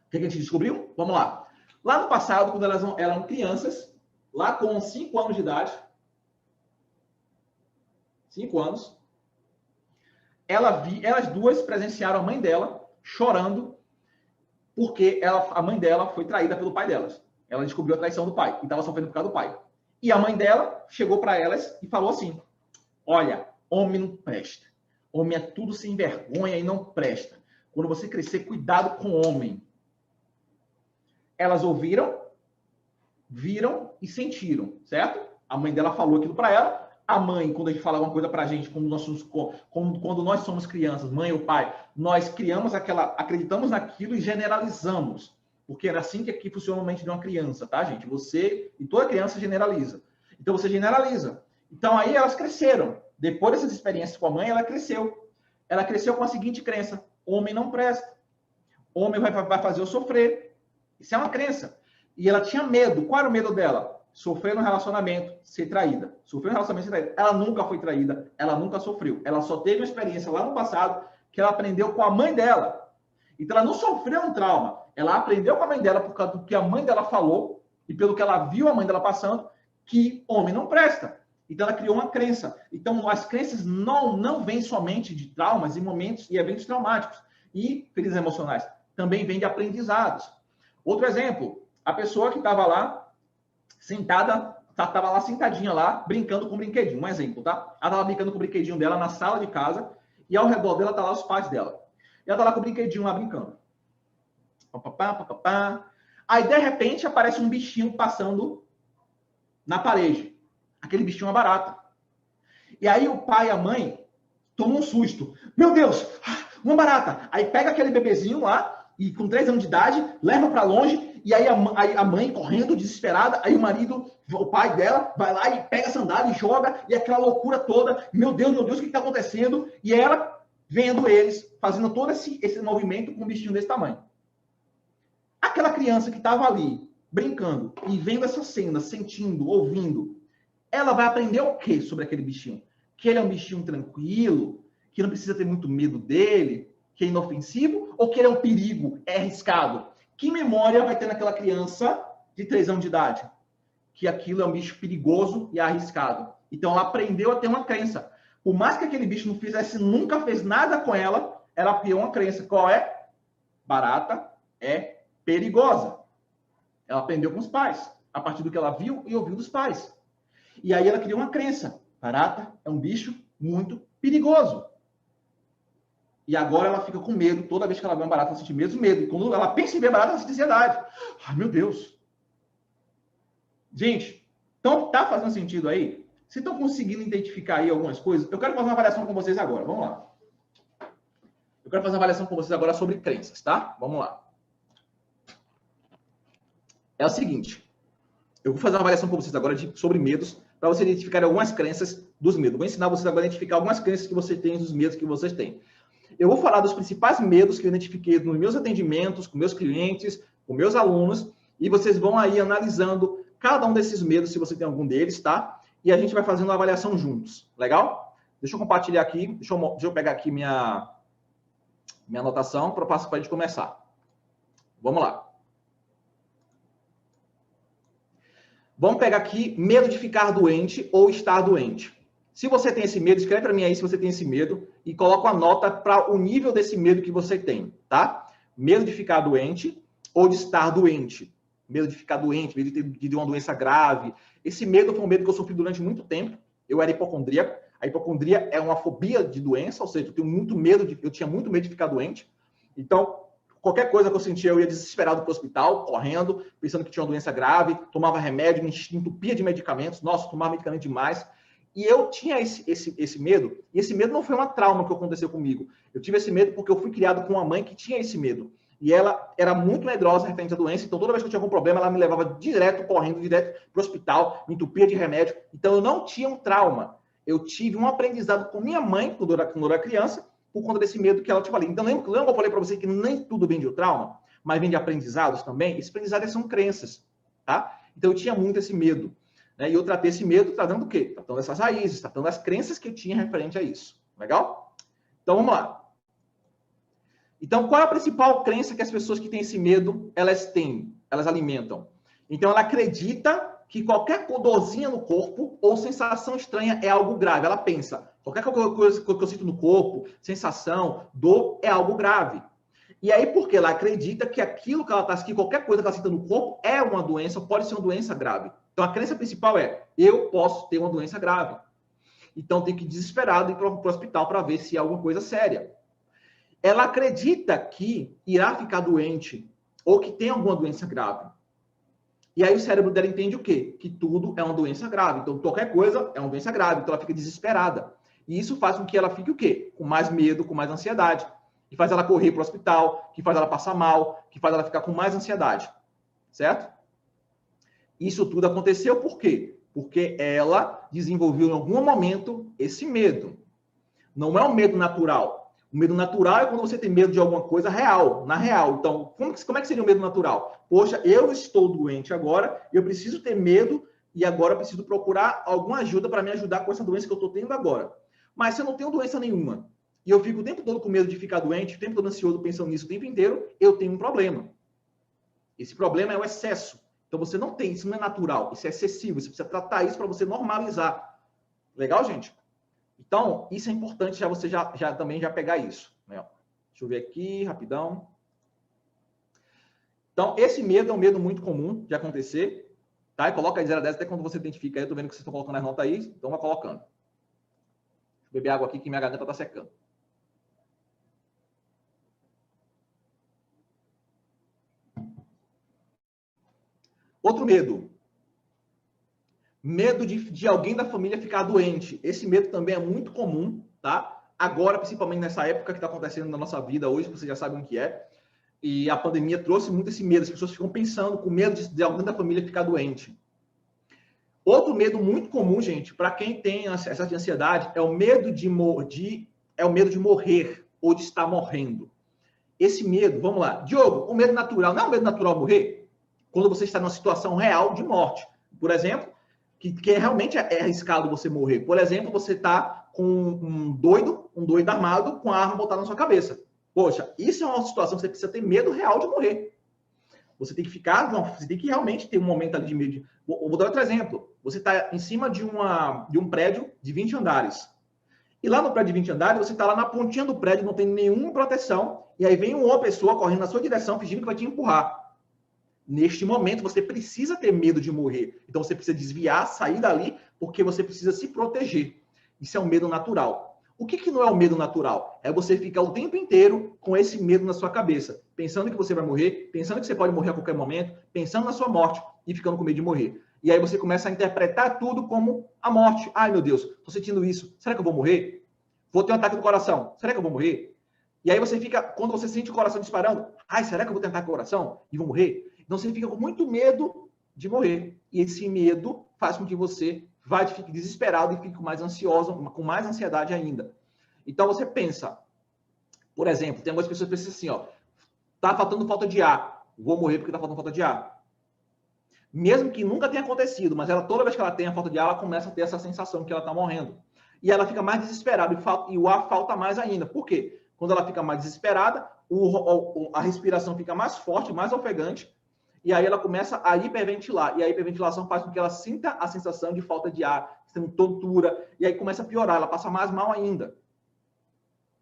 O que a gente descobriu? Vamos lá. Lá no passado, quando elas eram crianças, lá com 5 anos de idade, 5 anos, elas duas presenciaram a mãe dela chorando porque a mãe dela foi traída pelo pai delas. Ela descobriu a traição do pai e estava sofrendo por causa do pai. E a mãe dela chegou para elas e falou assim, olha, homem não presta. Homem é tudo sem vergonha e não presta. Quando você crescer, cuidado com o homem. Elas ouviram, viram e sentiram, certo? A mãe dela falou aquilo para ela. A mãe, quando a gente fala alguma coisa para a gente, quando nós somos crianças, mãe ou pai, nós acreditamos naquilo e generalizamos. Porque era assim que funciona a mente de uma criança, tá, gente? Você e toda criança generaliza. Então, você generaliza. Então, aí elas cresceram. Depois dessas experiências com a mãe, ela cresceu. Ela cresceu com a seguinte crença: homem não presta. Homem vai fazer eu sofrer. Isso é uma crença. E ela tinha medo. Qual era o medo dela? Sofrer no relacionamento, ser traída. Sofrer no relacionamento, ser traída. Ela nunca foi traída, ela nunca sofreu. Ela só teve uma experiência lá no passado que ela aprendeu com a mãe dela. Então, ela não sofreu um trauma. Ela aprendeu com a mãe dela por causa do que a mãe dela falou e pelo que ela viu a mãe dela passando, que homem não presta. Então, ela criou uma crença. Então, as crenças não vêm somente de traumas e momentos e eventos traumáticos e feridas emocionais. Também vêm de aprendizados. Outro exemplo, a pessoa que estava lá sentada, estava lá sentadinha lá, brincando com o brinquedinho. Um exemplo, tá? Ela estava brincando com o brinquedinho dela na sala de casa e ao redor dela tá lá os pais dela. E ela tá lá com o brinquedinho lá brincando. Aí, de repente, aparece um bichinho passando na parede. Aquele bichinho é barata. E aí o pai e a mãe tomam um susto. Meu Deus, uma barata. Aí pega aquele bebezinho lá e com 3 anos de idade, leva para longe. E aí a mãe correndo, desesperada. Aí o pai dela, vai lá e pega a sandália e joga. E aquela loucura toda. Meu Deus, o que está acontecendo? E ela vendo eles fazendo todo esse movimento com um bichinho desse tamanho. Aquela criança que estava ali, brincando, e vendo essa cena, sentindo, ouvindo, ela vai aprender o quê sobre aquele bichinho? Que ele é um bichinho tranquilo, que não precisa ter muito medo dele, que é inofensivo, ou que ele é um perigo, é arriscado? Que memória vai ter naquela criança de 3 anos de idade? Que aquilo é um bicho perigoso e arriscado. Então, ela aprendeu a ter uma crença. Por mais que aquele bicho não fizesse, nunca fez nada com ela, ela criou uma crença. Qual é? Barata é perigosa. Ela aprendeu com os pais, a partir do que ela viu e ouviu dos pais. E aí ela criou uma crença. Barata é um bicho muito perigoso. E agora ela fica com medo. Toda vez que ela vê uma barata, ela sente mesmo medo. E quando ela pensa em ver barata, ela sente ansiedade. Ai, meu Deus. Gente, então tá fazendo sentido aí? Vocês estão conseguindo identificar aí algumas coisas? Eu quero fazer uma avaliação com vocês agora. Vamos lá. Eu quero fazer uma avaliação com vocês agora sobre crenças, tá? Vamos lá. É o seguinte. Eu vou fazer uma avaliação com vocês agora sobre medos, para vocês identificarem algumas crenças dos medos. Vou ensinar vocês agora a identificar algumas crenças que vocês têm, dos medos que vocês têm. Eu vou falar dos principais medos que eu identifiquei nos meus atendimentos, com meus clientes, com meus alunos, e vocês vão aí analisando cada um desses medos, se você tem algum deles, tá? E a gente vai fazendo uma avaliação juntos, legal? Deixa eu compartilhar aqui, deixa eu pegar aqui minha anotação para a gente começar. Vamos lá. Vamos pegar aqui medo de ficar doente ou estar doente. Se você tem esse medo, escreve para mim aí se você tem esse medo e coloca uma nota para o nível desse medo que você tem, tá? Medo de ficar doente ou de estar doente. Medo de ficar doente, medo de ter uma doença grave. Esse medo foi um medo que eu sofri durante muito tempo. Eu era hipocondríaco. A hipocondria é uma fobia de doença, ou seja, eu tinha muito medo de ficar doente. Então, qualquer coisa que eu sentia, eu ia desesperado para o hospital, correndo, pensando que tinha uma doença grave, tomava remédio, me entupia de medicamentos. Nossa, tomava medicamento demais. E eu tinha esse medo, e esse medo não foi uma trauma que aconteceu comigo. Eu tive esse medo porque eu fui criado com uma mãe que tinha esse medo. E ela era muito medrosa referente à doença, então toda vez que eu tinha algum problema, ela me levava correndo direto para o hospital, me entupia de remédio. Então eu não tinha um trauma. Eu tive um aprendizado com minha mãe, quando eu era criança, por conta desse medo que ela tinha ali. Então lembra que eu falei para você que nem tudo vem de trauma, mas vem de aprendizados também? Esses aprendizados são crenças, tá? Então eu tinha muito esse medo. E eu tratei esse medo tratando o quê? Tratando essas raízes, tratando as crenças que eu tinha referente a isso. Legal? Então, vamos lá. Então, qual é a principal crença que as pessoas que têm esse medo, elas têm? Elas alimentam. Então, ela acredita que qualquer dorzinha no corpo ou sensação estranha é algo grave. Ela pensa, qualquer coisa que eu sinto no corpo, sensação, dor, é algo grave. E aí, porque ela acredita que aquilo que ela está sentindo, qualquer coisa que ela sinta no corpo, é uma doença, pode ser uma doença grave. Então, a crença principal é, eu posso ter uma doença grave. Então, tem que ir desesperado ir para o hospital para ver se é alguma coisa séria. Ela acredita que irá ficar doente ou que tem alguma doença grave. E aí o cérebro dela entende o quê? Que tudo é uma doença grave. Então, qualquer coisa é uma doença grave. Então, ela fica desesperada. E isso faz com que ela fique o quê? Com mais medo, com mais ansiedade. Que faz ela correr para o hospital, que faz ela passar mal, que faz ela ficar com mais ansiedade. Certo? Isso tudo aconteceu por quê? Porque ela desenvolveu em algum momento esse medo. Não é um medo natural. O medo natural é quando você tem medo de alguma coisa real, na real. Então, como é que seria o medo natural? Poxa, eu estou doente agora, eu preciso ter medo e agora eu preciso procurar alguma ajuda para me ajudar com essa doença que eu estou tendo agora. Mas se eu não tenho doença nenhuma e eu fico o tempo todo com medo de ficar doente, o tempo todo ansioso pensando nisso o tempo inteiro, eu tenho um problema. Esse problema é o excesso. Então, você não tem, isso não é natural, isso é excessivo, você precisa tratar isso para você normalizar. Legal, gente? Então, isso é importante você também pegar isso. Né? Deixa eu ver aqui, rapidão. Então, esse medo é um medo muito comum de acontecer. Tá? E coloca aí 0 a 10 até quando você identifica. Eu estou vendo que vocês estão colocando as notas aí, então vai colocando. Deixa eu beber água aqui que minha garganta está secando. Outro medo. Medo de alguém da família ficar doente. Esse medo também é muito comum, tá? Agora, principalmente nessa época que está acontecendo na nossa vida hoje, vocês já sabem o que é. E a pandemia trouxe muito esse medo. As pessoas ficam pensando com medo de alguém da família ficar doente. Outro medo muito comum, gente, para quem tem excesso de ansiedade, é o medo de morrer ou de estar morrendo. Esse medo, vamos lá. Diogo, o medo natural, não é um medo natural morrer? Quando você está numa situação real de morte. Por exemplo, que realmente é arriscado você morrer. Por exemplo, você está com um doido armado com a arma botada na sua cabeça. Poxa, isso é uma situação que você precisa ter medo real de morrer. Você tem que você tem que realmente ter um momento ali de medo. Vou dar outro exemplo. Você está em cima de um prédio de 20 andares. E lá no prédio de 20 andares, você está lá na pontinha do prédio, não tem nenhuma proteção, e aí vem uma pessoa correndo na sua direção, fingindo que vai te empurrar. Neste momento, você precisa ter medo de morrer. Então, você precisa desviar, sair dali, porque você precisa se proteger. Isso é um medo natural. O que não é o medo natural? É você ficar o tempo inteiro com esse medo na sua cabeça, pensando que você vai morrer, pensando que você pode morrer a qualquer momento, pensando na sua morte e ficando com medo de morrer. E aí você começa a interpretar tudo como a morte. Ai, meu Deus, estou sentindo isso. Será que eu vou morrer? Vou ter um ataque do coração. Será que eu vou morrer? E aí você fica, quando você sente o coração disparando, ai, será que eu vou ter um ataque do coração e vou morrer? Então você fica com muito medo de morrer. E esse medo faz com que você fique desesperado e fique mais ansioso, com mais ansiedade ainda. Então você pensa, por exemplo, tem algumas pessoas que pensam assim, ó, tá falta de ar, vou morrer porque tá faltando falta de ar. Mesmo que nunca tenha acontecido, mas ela, toda vez que ela tem a falta de ar, ela começa a ter essa sensação que ela tá morrendo. E ela fica mais desesperada e o ar falta mais ainda. Por quê? Quando ela fica mais desesperada, a respiração fica mais forte, mais ofegante, e aí ela começa a hiperventilar. E a hiperventilação faz com que ela sinta a sensação de falta de ar, sendo tontura, e aí começa a piorar, ela passa mais mal ainda.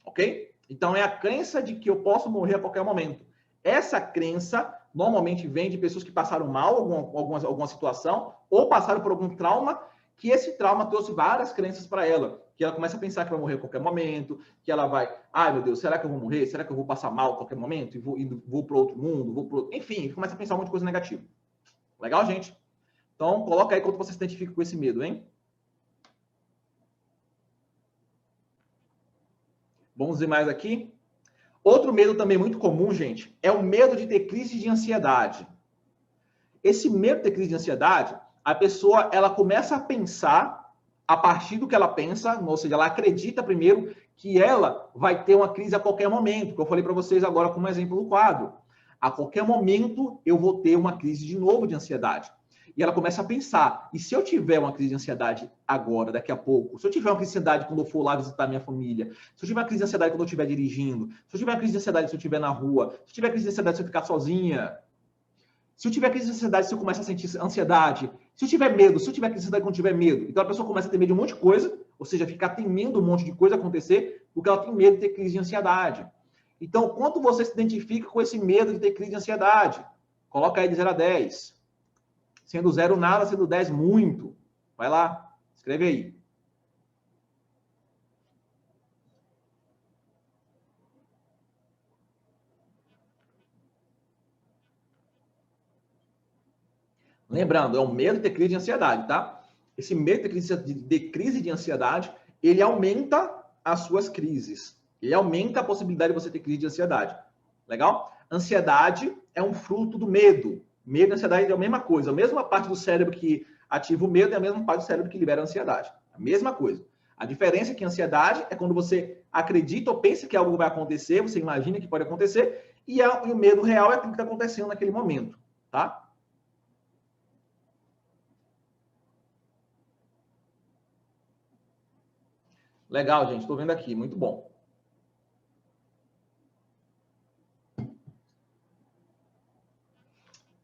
Ok? Então é a crença de que eu posso morrer a qualquer momento. Essa crença normalmente vem de pessoas que passaram mal alguma situação ou passaram por algum trauma, que esse trauma trouxe várias crenças para ela, que ela começa a pensar que vai morrer a qualquer momento, que ela vai, ai meu Deus, será que eu vou morrer? Será que eu vou passar mal a qualquer momento? E vou para outro mundo? Enfim, começa a pensar um monte de coisa negativa. Legal, gente? Então, coloca aí quanto você se identifica com esse medo, hein? Vamos ver mais aqui. Outro medo também muito comum, gente, é o medo de ter crise de ansiedade. Esse medo de ter crise de ansiedade, a pessoa ela começa a pensar a partir do que ela pensa, ou seja, ela acredita primeiro que ela vai ter uma crise a qualquer momento, que eu falei para vocês agora como exemplo no quadro. A qualquer momento eu vou ter uma crise de novo de ansiedade. E ela começa a pensar, e se eu tiver uma crise de ansiedade agora, daqui a pouco? Se eu tiver uma crise de ansiedade quando eu for lá visitar minha família? Se eu tiver uma crise de ansiedade quando eu estiver dirigindo? Se eu tiver uma crise de ansiedade se eu estiver na rua? Se eu tiver crise de ansiedade se eu ficar sozinha? Se eu tiver crise de ansiedade se eu começar a sentir ansiedade? Se eu tiver medo, se eu tiver crise de ansiedade quando eu tiver medo? Então a pessoa começa a ter medo de um monte de coisa, ou seja, ficar temendo um monte de coisa acontecer, porque ela tem medo de ter crise de ansiedade. Então, quanto você se identifica com esse medo de ter crise de ansiedade? Coloca aí de 0 a 10. Sendo 0 nada, sendo 10 muito. Vai lá, escreve aí. Lembrando, é o medo de ter crise de ansiedade, tá? Esse medo de crise de ansiedade, ele aumenta as suas crises. Ele aumenta a possibilidade de você ter crise de ansiedade. Legal? Ansiedade é um fruto do medo. Medo e ansiedade é a mesma coisa. A mesma parte do cérebro que ativa o medo é a mesma parte do cérebro que libera a ansiedade. A mesma coisa. A diferença é que a ansiedade é quando você acredita ou pensa que algo vai acontecer, você imagina que pode acontecer, e o medo real é aquilo que está acontecendo naquele momento, tá? Legal, gente. Estou vendo aqui. Muito bom.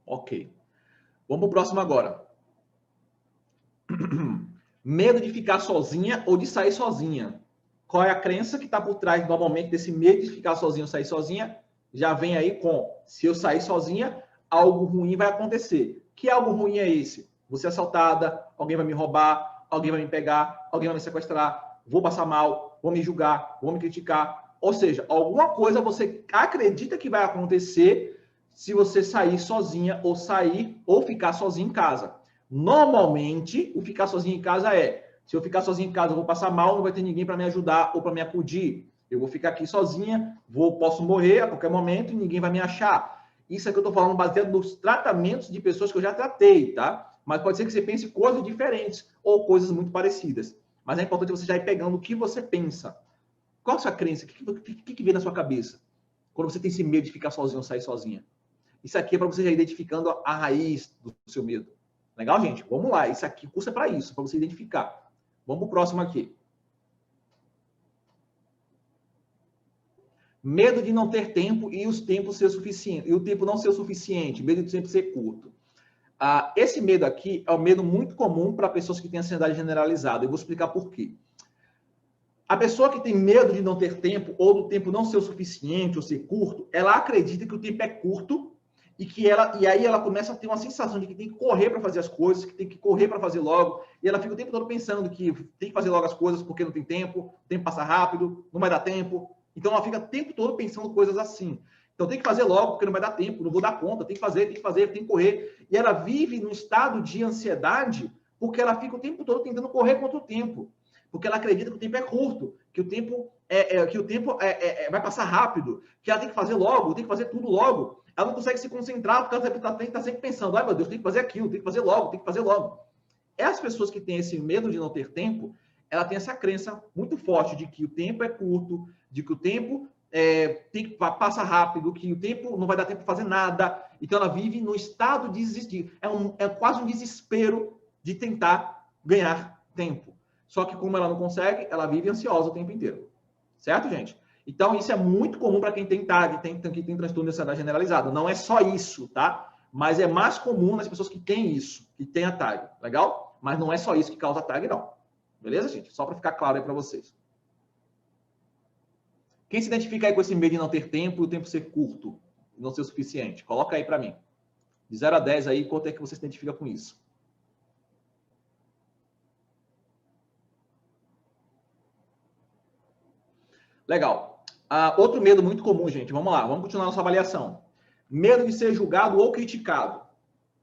Ok. Vamos para o próximo agora. Medo de ficar sozinha ou de sair sozinha. Qual é a crença que está por trás, normalmente, desse medo de ficar sozinha ou sair sozinha? Já vem aí com, se eu sair sozinha, algo ruim vai acontecer. Que algo ruim é esse? Vou ser assaltada, alguém vai me roubar, alguém vai me pegar, alguém vai me sequestrar, vou passar mal, vou me julgar, vou me criticar. Ou seja, alguma coisa você acredita que vai acontecer se você sair sozinha ou sair ou ficar sozinho em casa. Normalmente, o ficar sozinho em casa se eu ficar sozinho em casa, eu vou passar mal, não vai ter ninguém para me ajudar ou para me acudir. Eu vou ficar aqui sozinha, posso morrer a qualquer momento e ninguém vai me achar. Isso é que eu estou falando baseado nos tratamentos de pessoas que eu já tratei, tá? Mas pode ser que você pense coisas diferentes ou coisas muito parecidas. Mas é importante você já ir pegando o que você pensa. Qual a sua crença? O que vem na sua cabeça quando você tem esse medo de ficar sozinho ou sair sozinha? Isso aqui é para você já ir identificando a raiz do seu medo. Legal, gente? Vamos lá. Isso aqui, o curso é para isso, para você identificar. Vamos para o próximo aqui. Medo de não ter tempo e os tempos ser suficiente, e o tempo não ser o suficiente, medo de sempre ser curto. Esse medo aqui é um medo muito comum para pessoas que têm ansiedade generalizada. Eu vou explicar por quê. A pessoa que tem medo de não ter tempo ou do tempo não ser o suficiente ou ser curto, ela acredita que o tempo é curto e aí ela começa a ter uma sensação de que tem que correr para fazer as coisas, que tem que correr para fazer logo, e ela fica o tempo todo pensando que tem que fazer logo as coisas porque não tem tempo, o tempo passa rápido, não vai dar tempo. Então ela fica o tempo todo pensando coisas assim. Então tem que fazer logo porque não vai dar tempo, não vou dar conta, tem que fazer, tem que correr. E ela vive num estado de ansiedade porque ela fica o tempo todo tentando correr contra o tempo. Porque ela acredita que o tempo é curto, que o tempo vai passar rápido, que ela tem que fazer logo, tem que fazer tudo logo. Ela não consegue se concentrar porque ela está sempre pensando, ai meu Deus, tem que fazer aquilo, tem que fazer logo, tem que fazer logo. As pessoas que têm esse medo de não ter tempo, ela tem essa crença muito forte de que o tempo é curto, de que o tempo passa rápido, que o tempo não vai dar tempo para fazer nada. Então ela vive no estado de desistir. É quase um desespero de tentar ganhar tempo. Só que como ela não consegue, ela vive ansiosa o tempo inteiro. Certo, gente? Então isso é muito comum para quem tem TAG, quem tem transtorno de ansiedade generalizada. Não é só isso, tá? Mas é mais comum nas pessoas que têm isso, que têm a TAG. Legal? Mas não é só isso que causa a TAG, não. Beleza, gente? Só para ficar claro aí para vocês. Quem se identifica aí com esse medo de não ter tempo e o tempo ser curto, não ser o suficiente? Coloca aí para mim. De 0 a 10 aí, quanto é que você se identifica com isso? Legal. Outro medo muito comum, gente. Vamos lá, vamos continuar nossa avaliação. Medo de ser julgado ou criticado.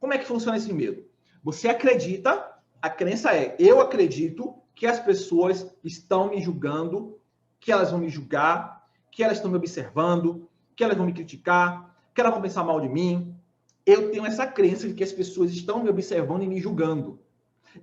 Como é que funciona esse medo? Você acredita, a crença é, eu acredito que as pessoas estão me julgando, que elas vão me julgar, que elas estão me observando, que elas vão me criticar, que elas vão pensar mal de mim. Eu tenho essa crença de que as pessoas estão me observando e me julgando.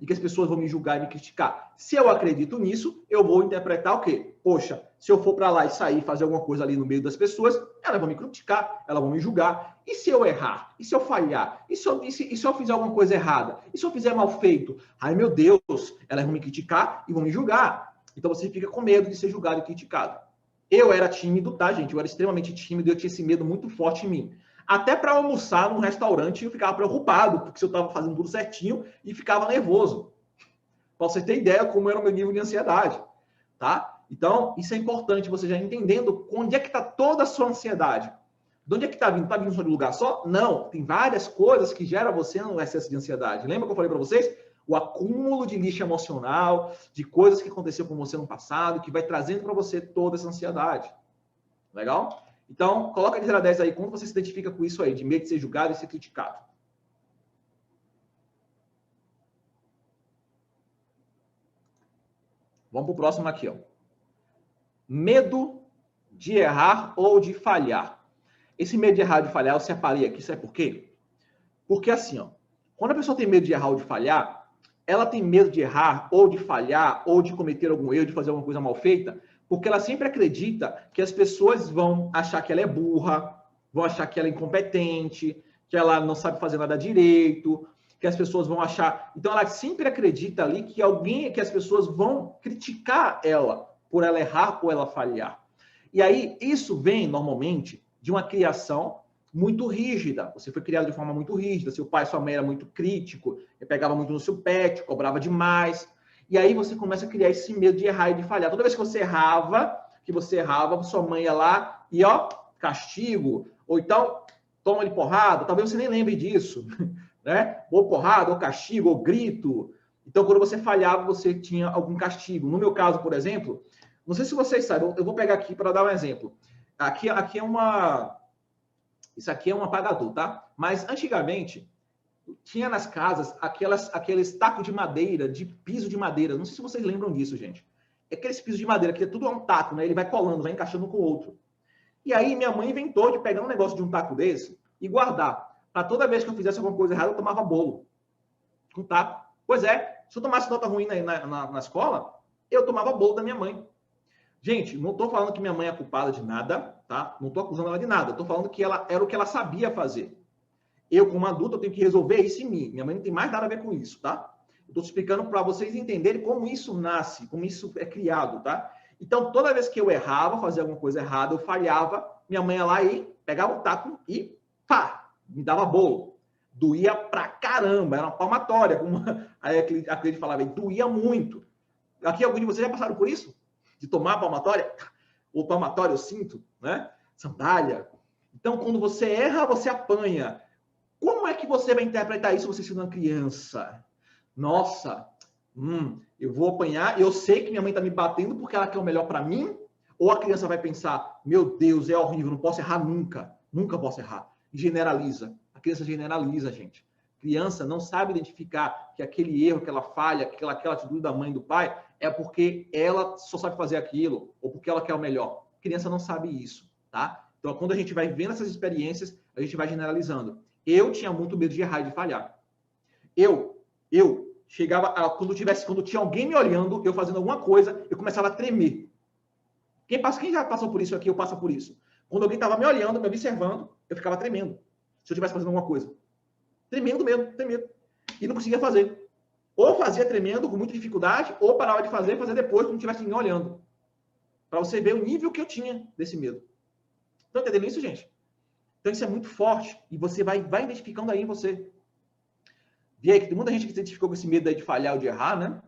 E que as pessoas vão me julgar e me criticar. Se eu acredito nisso, eu vou interpretar o quê? Poxa, se eu for para lá e sair e fazer alguma coisa ali no meio das pessoas, elas vão me criticar, elas vão me julgar. E se eu errar? E se eu falhar? E se eu fizer alguma coisa errada? E se eu fizer mal feito? Ai, meu Deus, elas vão me criticar e vão me julgar. Então você fica com medo de ser julgado e criticado. Eu era tímido, tá, gente? Eu era extremamente tímido e eu tinha esse medo muito forte em mim. Até para almoçar num restaurante eu ficava preocupado, porque se eu estava fazendo tudo certinho e ficava nervoso. Para você ter ideia como era o meu nível de ansiedade, tá? Então, isso é importante, você já entendendo onde é que está toda a sua ansiedade. De onde é que está vindo? Está vindo só de um lugar só? Não, tem várias coisas que geram você no excesso de ansiedade. Lembra que eu falei para vocês? O acúmulo de lixo emocional, de coisas que aconteceu com você no passado, que vai trazendo para você toda essa ansiedade. Legal? Então, coloca de 0 a 10 aí, como você se identifica com isso aí, de medo de ser julgado e ser criticado. Vamos para o próximo aqui, ó. Medo de errar ou de falhar. Esse medo de errar ou de falhar, eu separei aqui, sabe por quê? Porque assim, ó, quando a pessoa tem medo de errar ou de falhar, ela tem medo de errar ou de falhar ou de cometer algum erro, de fazer alguma coisa mal feita, porque ela sempre acredita que as pessoas vão achar que ela é burra, vão achar que ela é incompetente, que ela não sabe fazer nada direito, que as pessoas vão achar... Então, ela sempre acredita ali que as pessoas vão criticar ela por ela errar ou ela falhar. E aí, isso vem, normalmente, de uma criação muito rígida. Você foi criado de forma muito rígida, seu pai, sua mãe era muito crítico, pegava muito no seu pé, te cobrava demais. E aí você começa a criar esse medo de errar e de falhar. Toda vez que você errava, sua mãe ia lá e, ó, castigo. Ou então, toma de porrada. Talvez você nem lembre disso, né? Ou porrada, ou castigo, ou grito. Então, quando você falhava, você tinha algum castigo. No meu caso, por exemplo, não sei se vocês sabem, eu vou pegar aqui para dar um exemplo. Aqui é uma... Isso aqui é um apagador, tá? Mas, antigamente, tinha nas casas aqueles tacos de madeira, de piso de madeira. Não sei se vocês lembram disso, gente. Aqueles pisos de madeira, que tudo é um taco, né? Ele vai colando, vai encaixando um com o outro. E aí, minha mãe inventou de pegar um negócio de um taco desse e guardar. Para toda vez que eu fizesse alguma coisa errada, eu tomava bolo com taco. Pois é, se eu tomasse nota ruim na escola, eu tomava bolo da minha mãe. Gente, não estou falando que minha mãe é culpada de nada, tá? Não estou acusando ela de nada. Estou falando que ela era o que ela sabia fazer. Eu, como adulto, eu tenho que resolver isso em mim. Minha mãe não tem mais nada a ver com isso, tá? Eu estou explicando para vocês entenderem como isso nasce, como isso é criado, tá? Então, toda vez que eu errava, fazia alguma coisa errada, eu falhava, minha mãe ia lá e pegava o taco e pá, me dava bolo. Doía pra caramba, era uma palmatória, como a Cleide falava, doía muito. Aqui, algum de vocês já passaram por isso? De tomar palmatória? Ou palmatória, eu sinto, né? Sandália. Então, quando você erra, você apanha. Como é que você vai interpretar isso você sendo uma criança? Nossa, eu vou apanhar, eu sei que minha mãe está me batendo porque ela quer o melhor para mim? Ou a criança vai pensar, meu Deus, é horrível, não posso errar nunca. Nunca posso errar. Generaliza. A criança generaliza, gente. Criança não sabe identificar que aquele erro, aquela falha, aquela atitude da mãe e do pai é porque ela só sabe fazer aquilo ou porque ela quer o melhor. A criança não sabe isso, tá? Então, quando a gente vai vendo essas experiências, a gente vai generalizando. Eu tinha muito medo de errar e de falhar. Eu chegava, quando tinha alguém me olhando, eu fazendo alguma coisa, eu começava a tremer. Quem já passou por isso aqui, eu passo por isso. Quando alguém estava me olhando, me observando, eu ficava tremendo. Se eu estivesse fazendo alguma coisa. Tremendo mesmo, tremendo. E não conseguia fazer. Ou fazia tremendo, com muita dificuldade, ou parava de fazer depois, quando não tivesse ninguém olhando. Para você ver o nível que eu tinha desse medo. Estão entendendo isso, gente? Então isso é muito forte. E você vai identificando aí em você. Vi aí que tem muita gente que se identificou com esse medo aí de falhar ou de errar, né?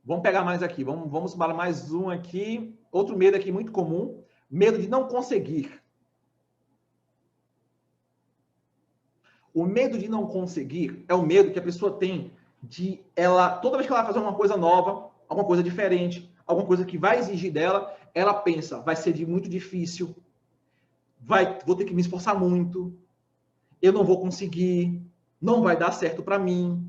Vamos pegar mais aqui. Vamos para mais um aqui. Outro medo aqui muito comum. Medo de não conseguir. O medo de não conseguir é o medo que a pessoa tem de toda vez que ela vai fazer uma coisa nova, alguma coisa diferente, alguma coisa que vai exigir dela, ela pensa, vai ser muito difícil, vou ter que me esforçar muito, eu não vou conseguir, não vai dar certo para mim,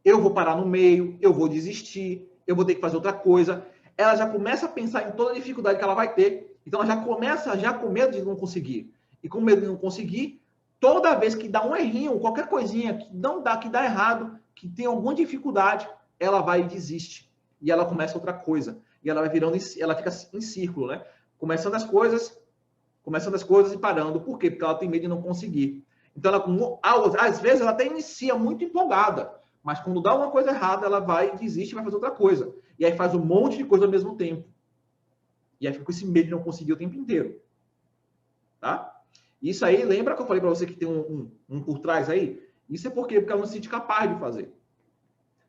eu vou parar no meio, eu vou desistir, eu vou ter que fazer outra coisa. Ela já começa a pensar em toda a dificuldade que ela vai ter, então ela já começa com medo de não conseguir. E com medo de não conseguir, toda vez que dá um errinho, qualquer coisinha que dá errado, que tem alguma dificuldade, ela vai e desiste. E ela começa outra coisa. E ela vai virando, ela fica em círculo, né? Começando as coisas e parando. Por quê? Porque ela tem medo de não conseguir. Então, às vezes, ela até inicia muito empolgada, mas quando dá uma coisa errada, ela vai, desiste e vai fazer outra coisa. E aí faz um monte de coisa ao mesmo tempo. E aí fica com esse medo de não conseguir o tempo inteiro. Tá? Isso aí, lembra que eu falei para você que tem um por trás aí? Isso é porque ela não se sente capaz de fazer.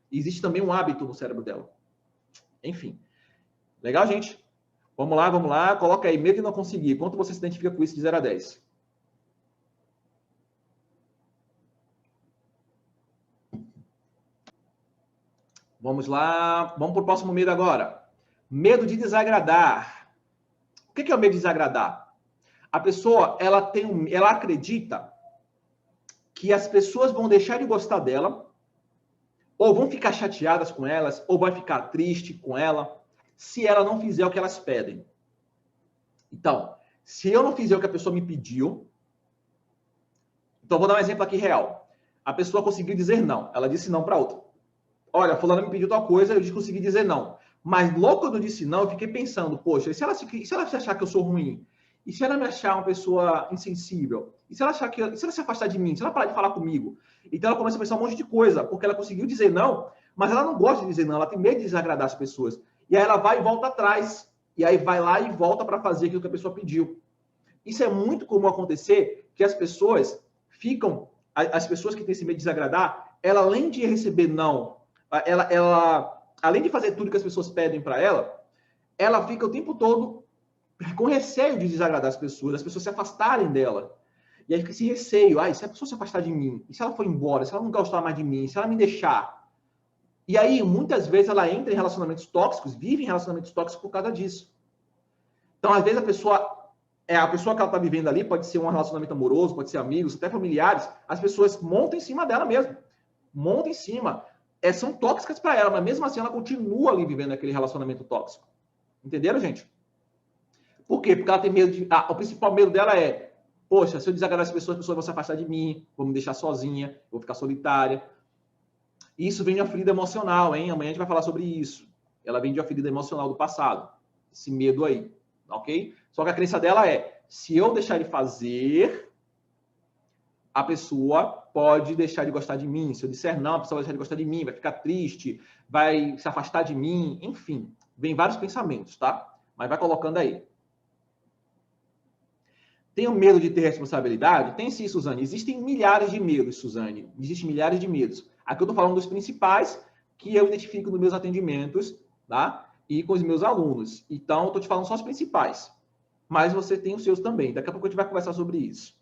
E existe também um hábito no cérebro dela. Enfim. Legal, gente? Vamos lá. Coloca aí, medo de não conseguir. Quanto você se identifica com isso de 0 a 10? Vamos lá. Vamos para o próximo medo agora. Medo de desagradar. O que é o medo de desagradar? A pessoa, ela acredita que as pessoas vão deixar de gostar dela, ou vão ficar chateadas com elas, ou vai ficar triste com ela, se ela não fizer o que elas pedem. Então, se eu não fizer o que a pessoa me pediu, então vou dar um exemplo aqui real. A pessoa conseguiu dizer não, ela disse não para outra. Olha, fulano me pediu tal coisa, eu consegui dizer não. Mas logo quando eu disse não, eu fiquei pensando, poxa, e se ela achar que eu sou ruim? E se ela me achar uma pessoa insensível? E se ela se afastar de mim? Se ela parar de falar comigo? Então ela começa a pensar um monte de coisa, porque ela conseguiu dizer não, mas ela não gosta de dizer não, ela tem medo de desagradar as pessoas. E aí ela vai e volta atrás. E aí vai lá e volta para fazer aquilo que a pessoa pediu. Isso é muito comum acontecer, que as pessoas que têm esse medo de desagradar, ela além de receber não, além de fazer tudo que as pessoas pedem para ela fica o tempo todo com receio de desagradar as pessoas se afastarem dela. E aí fica esse receio, se a pessoa se afastar de mim, e se ela for embora, se ela não gostar mais de mim, se ela me deixar. E aí, muitas vezes, ela entra em relacionamentos tóxicos, vive em relacionamentos tóxicos por causa disso. Então, às vezes, a pessoa que ela está vivendo ali, pode ser um relacionamento amoroso, pode ser amigos, até familiares, as pessoas montam em cima dela mesmo. Montam em cima. São tóxicas para ela, mas mesmo assim ela continua ali vivendo aquele relacionamento tóxico. Entenderam, gente? Por quê? Porque ela tem medo de... o principal medo dela é, poxa, se eu desagradar as pessoas vão se afastar de mim, vão me deixar sozinha, vou ficar solitária. Isso vem de uma ferida emocional, hein? Amanhã a gente vai falar sobre isso. Ela vem de uma ferida emocional do passado. Esse medo aí, ok? Só que a crença dela é, se eu deixar de fazer, a pessoa pode deixar de gostar de mim. Se eu disser não, a pessoa vai deixar de gostar de mim, vai ficar triste, vai se afastar de mim, enfim. Vem vários pensamentos, tá? Mas vai colocando aí. Tenho medo de ter responsabilidade? Tem sim, Suzane. Existem milhares de medos, Suzane. Existem milhares de medos. Aqui eu estou falando dos principais que eu identifico nos meus atendimentos, tá? E com os meus alunos. Então, eu estou te falando só os principais. mas você tem os seus também. Daqui a pouco a gente vai conversar sobre isso.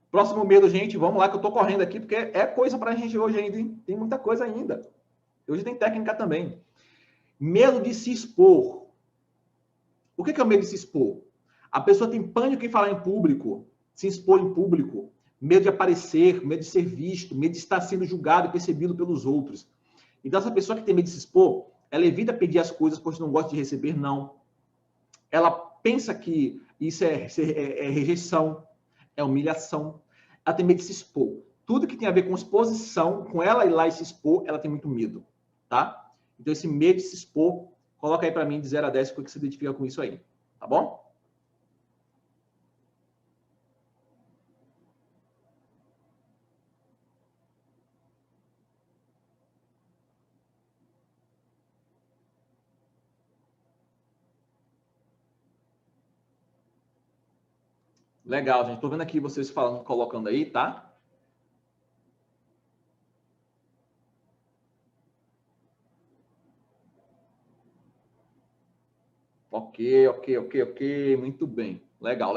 Próximo medo, gente, vamos lá que eu tô correndo aqui, porque é coisa pra gente hoje ainda, hein? Tem muita coisa ainda. Hoje tem técnica também. Medo de se expor. O que é o medo de se expor? A pessoa tem pânico em falar em público, se expor em público, medo de aparecer, medo de ser visto, medo de estar sendo julgado e percebido pelos outros. Então, essa pessoa que tem medo de se expor, ela evita pedir as coisas porque não gosta de receber não. Ela pensa que isso é rejeição, é humilhação. Ela tem medo de se expor. Tudo que tem a ver com exposição, com ela ir lá e se expor, ela tem muito medo, tá? Então, esse medo de se expor, coloca aí para mim de 0 a 10 o que você identifica com isso aí, tá bom? Legal, gente. Tô vendo aqui vocês falando, colocando aí, tá? Ok. Muito bem. Legal.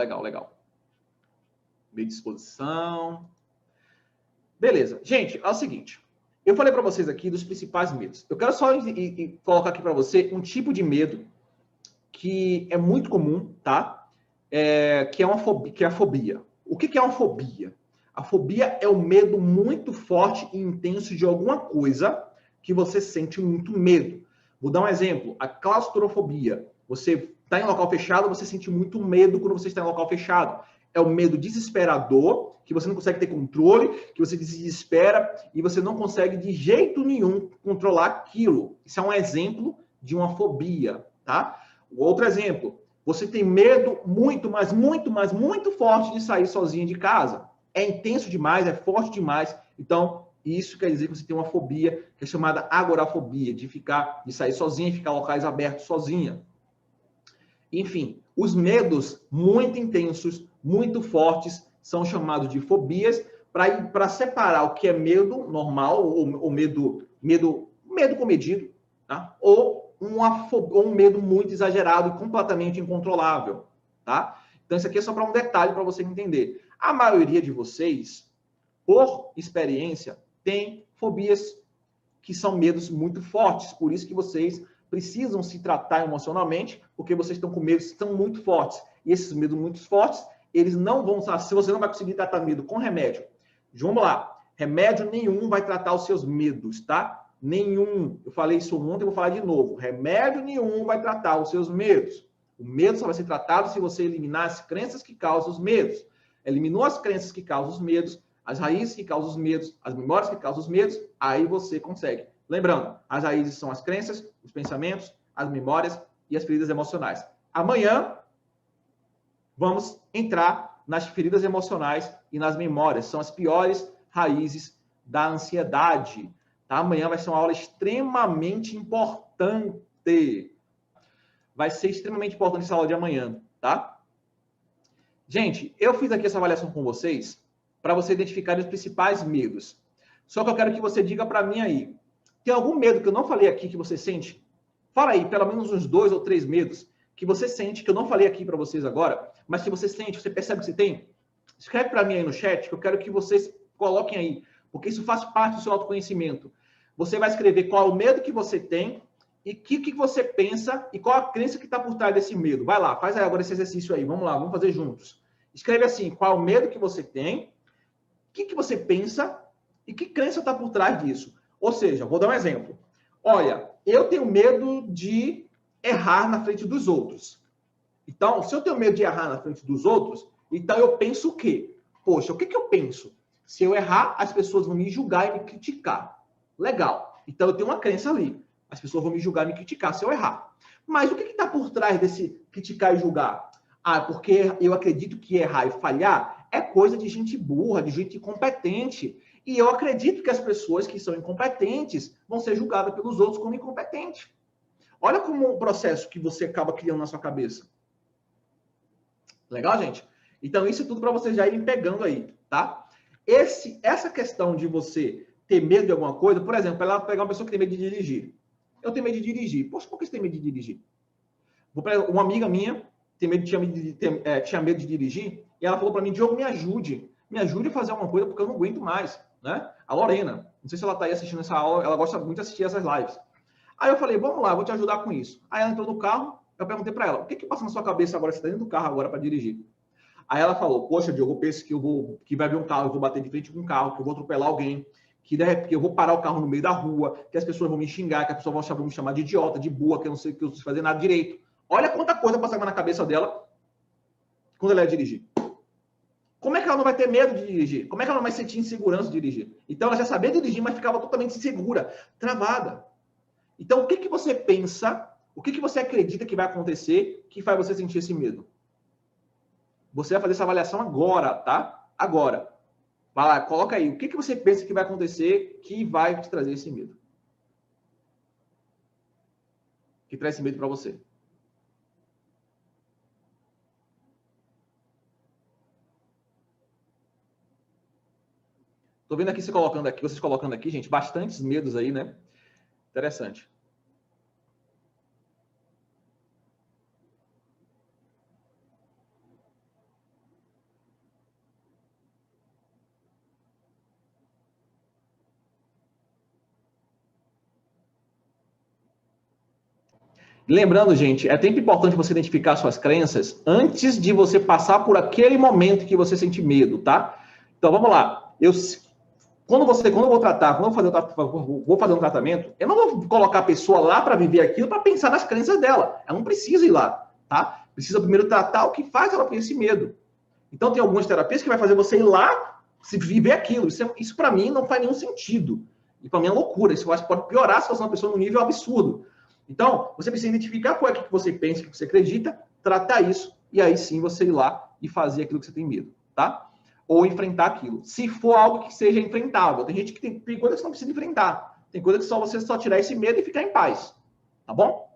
Meio de exposição. Beleza. Gente, é o seguinte. Eu falei para vocês aqui dos principais medos. Eu quero só colocar aqui para você um tipo de medo que é muito comum, tá? Que é a fobia. O que é uma fobia? A fobia é o medo muito forte e intenso de alguma coisa que você sente muito medo. Vou dar um exemplo. A claustrofobia. Você está em local fechado, você sente muito medo quando você está em local fechado. É o medo desesperador, que você não consegue ter controle, que você se desespera e você não consegue de jeito nenhum controlar aquilo. Isso é um exemplo de uma fobia, tá? Outro exemplo, você tem medo muito forte de sair sozinho de casa. É intenso demais, é forte demais. Então, isso quer dizer que você tem uma fobia que é chamada agorafobia, de sair sozinha e ficar em locais abertos sozinha. Enfim, os medos muito intensos, muito fortes, são chamados de fobias, para separar o que é medo normal, ou medo comedido, tá? Ou um medo muito exagerado e completamente incontrolável, tá? Então, isso aqui é só para um detalhe para você entender. A maioria de vocês, por experiência, tem fobias que são medos muito fortes, por isso que vocês precisam se tratar emocionalmente, porque vocês estão com medos que são muito fortes. E esses medos muito fortes, eles não vão... Se você não vai conseguir tratar medo com remédio, vamos lá, remédio nenhum vai tratar os seus medos, tá? Nenhum. Eu falei isso ontem, eu vou falar de novo. Remédio nenhum vai tratar os seus medos. O medo só vai ser tratado se você eliminar as crenças que causam os medos. Eliminou as crenças que causam os medos, as raízes que causam os medos, as memórias que causam os medos, aí você consegue. Lembrando, as raízes são as crenças, os pensamentos, as memórias e as feridas emocionais. Amanhã, vamos entrar nas feridas emocionais e nas memórias. São as piores raízes da ansiedade. Tá? Amanhã vai ser uma aula extremamente importante. Vai ser extremamente importante essa aula de amanhã, tá? Gente, eu fiz aqui essa avaliação com vocês para você identificar os principais medos. Só que eu quero que você diga para mim aí. Tem algum medo que eu não falei aqui que você sente? Fala aí, pelo menos uns 2 ou 3 medos que você sente, que eu não falei aqui para vocês agora, mas que você sente, você percebe que você tem? Escreve para mim aí no chat, que eu quero que vocês coloquem aí, porque isso faz parte do seu autoconhecimento. Você vai escrever qual é o medo que você tem e o que você pensa e qual a crença que está por trás desse medo. Vai lá, faz aí agora esse exercício aí. Vamos lá, vamos fazer juntos. Escreve assim, qual é o medo que você tem, o que você pensa e que crença está por trás disso. Ou seja, vou dar um exemplo. Olha, eu tenho medo de errar na frente dos outros. Então, se eu tenho medo de errar na frente dos outros, então eu penso o quê? Poxa, o que eu penso? Se eu errar, as pessoas vão me julgar e me criticar. Legal. Então eu tenho uma crença ali. As pessoas vão me julgar e me criticar se eu errar. Mas o que está por trás desse criticar e julgar? Ah, porque eu acredito que errar e falhar é coisa de gente burra, de gente incompetente. E eu acredito que as pessoas que são incompetentes vão ser julgadas pelos outros como incompetentes. Olha como um processo que você acaba criando na sua cabeça. Legal, gente? Então, isso é tudo para vocês já irem pegando aí, tá? Essa questão de você ter medo de alguma coisa, por exemplo, ela pegar uma pessoa que tem medo de dirigir. Eu tenho medo de dirigir. Poxa, por que você tem medo de dirigir? Uma amiga minha tinha medo de dirigir, e ela falou para mim, Diogo, me ajude a fazer alguma coisa, porque eu não aguento mais, né? A Lorena, não sei se ela está aí assistindo essa aula, ela gosta muito de assistir essas lives. Aí eu falei, vamos lá, vou te ajudar com isso. Aí ela entrou no carro, eu perguntei para ela, o que passa na sua cabeça agora, você está dentro do carro agora para dirigir? Aí ela falou, poxa, Diogo, eu penso que vai vir um carro, eu vou bater de frente com um carro, que eu vou atropelar alguém, que eu vou parar o carro no meio da rua, que as pessoas vão me xingar, que as pessoas vão me chamar de idiota, de burra, que eu não sei que eu não sei fazer nada direito. Olha quanta coisa passava na cabeça dela quando ela ia dirigir. Como é que ela não vai ter medo de dirigir? Como é que ela não vai sentir insegurança de dirigir? Então, ela já sabia dirigir, mas ficava totalmente insegura, travada. Então, o que você pensa, o que você acredita que vai acontecer que faz você sentir esse medo? Você vai fazer essa avaliação agora, tá? Agora. Vai lá, coloca aí. O que você pensa que vai acontecer que vai te trazer esse medo? Que traz esse medo para você? Tô vendo aqui vocês colocando aqui, gente, bastantes medos aí, né? Interessante. Lembrando, gente, é sempre importante você identificar suas crenças antes de você passar por aquele momento que você sente medo, tá? Então, vamos lá. Quando eu vou tratar, quando eu vou fazer um tratamento, eu não vou colocar a pessoa lá para viver aquilo, para pensar nas crenças dela. Ela não precisa ir lá, tá? Precisa primeiro tratar o que faz ela ter esse medo. Então, tem algumas terapias que vai fazer você ir lá, se viver aquilo. Isso para mim, não faz nenhum sentido. E para mim é loucura. Isso pode piorar a situação da pessoa num nível absurdo. Então, você precisa identificar qual é que você pensa, o que você acredita, tratar isso, e aí sim você ir lá e fazer aquilo que você tem medo, tá? Ou enfrentar aquilo. Se for algo que seja enfrentável. Tem gente que tem coisas que não precisa enfrentar. Tem coisas que você só tirar esse medo e ficar em paz. Tá bom?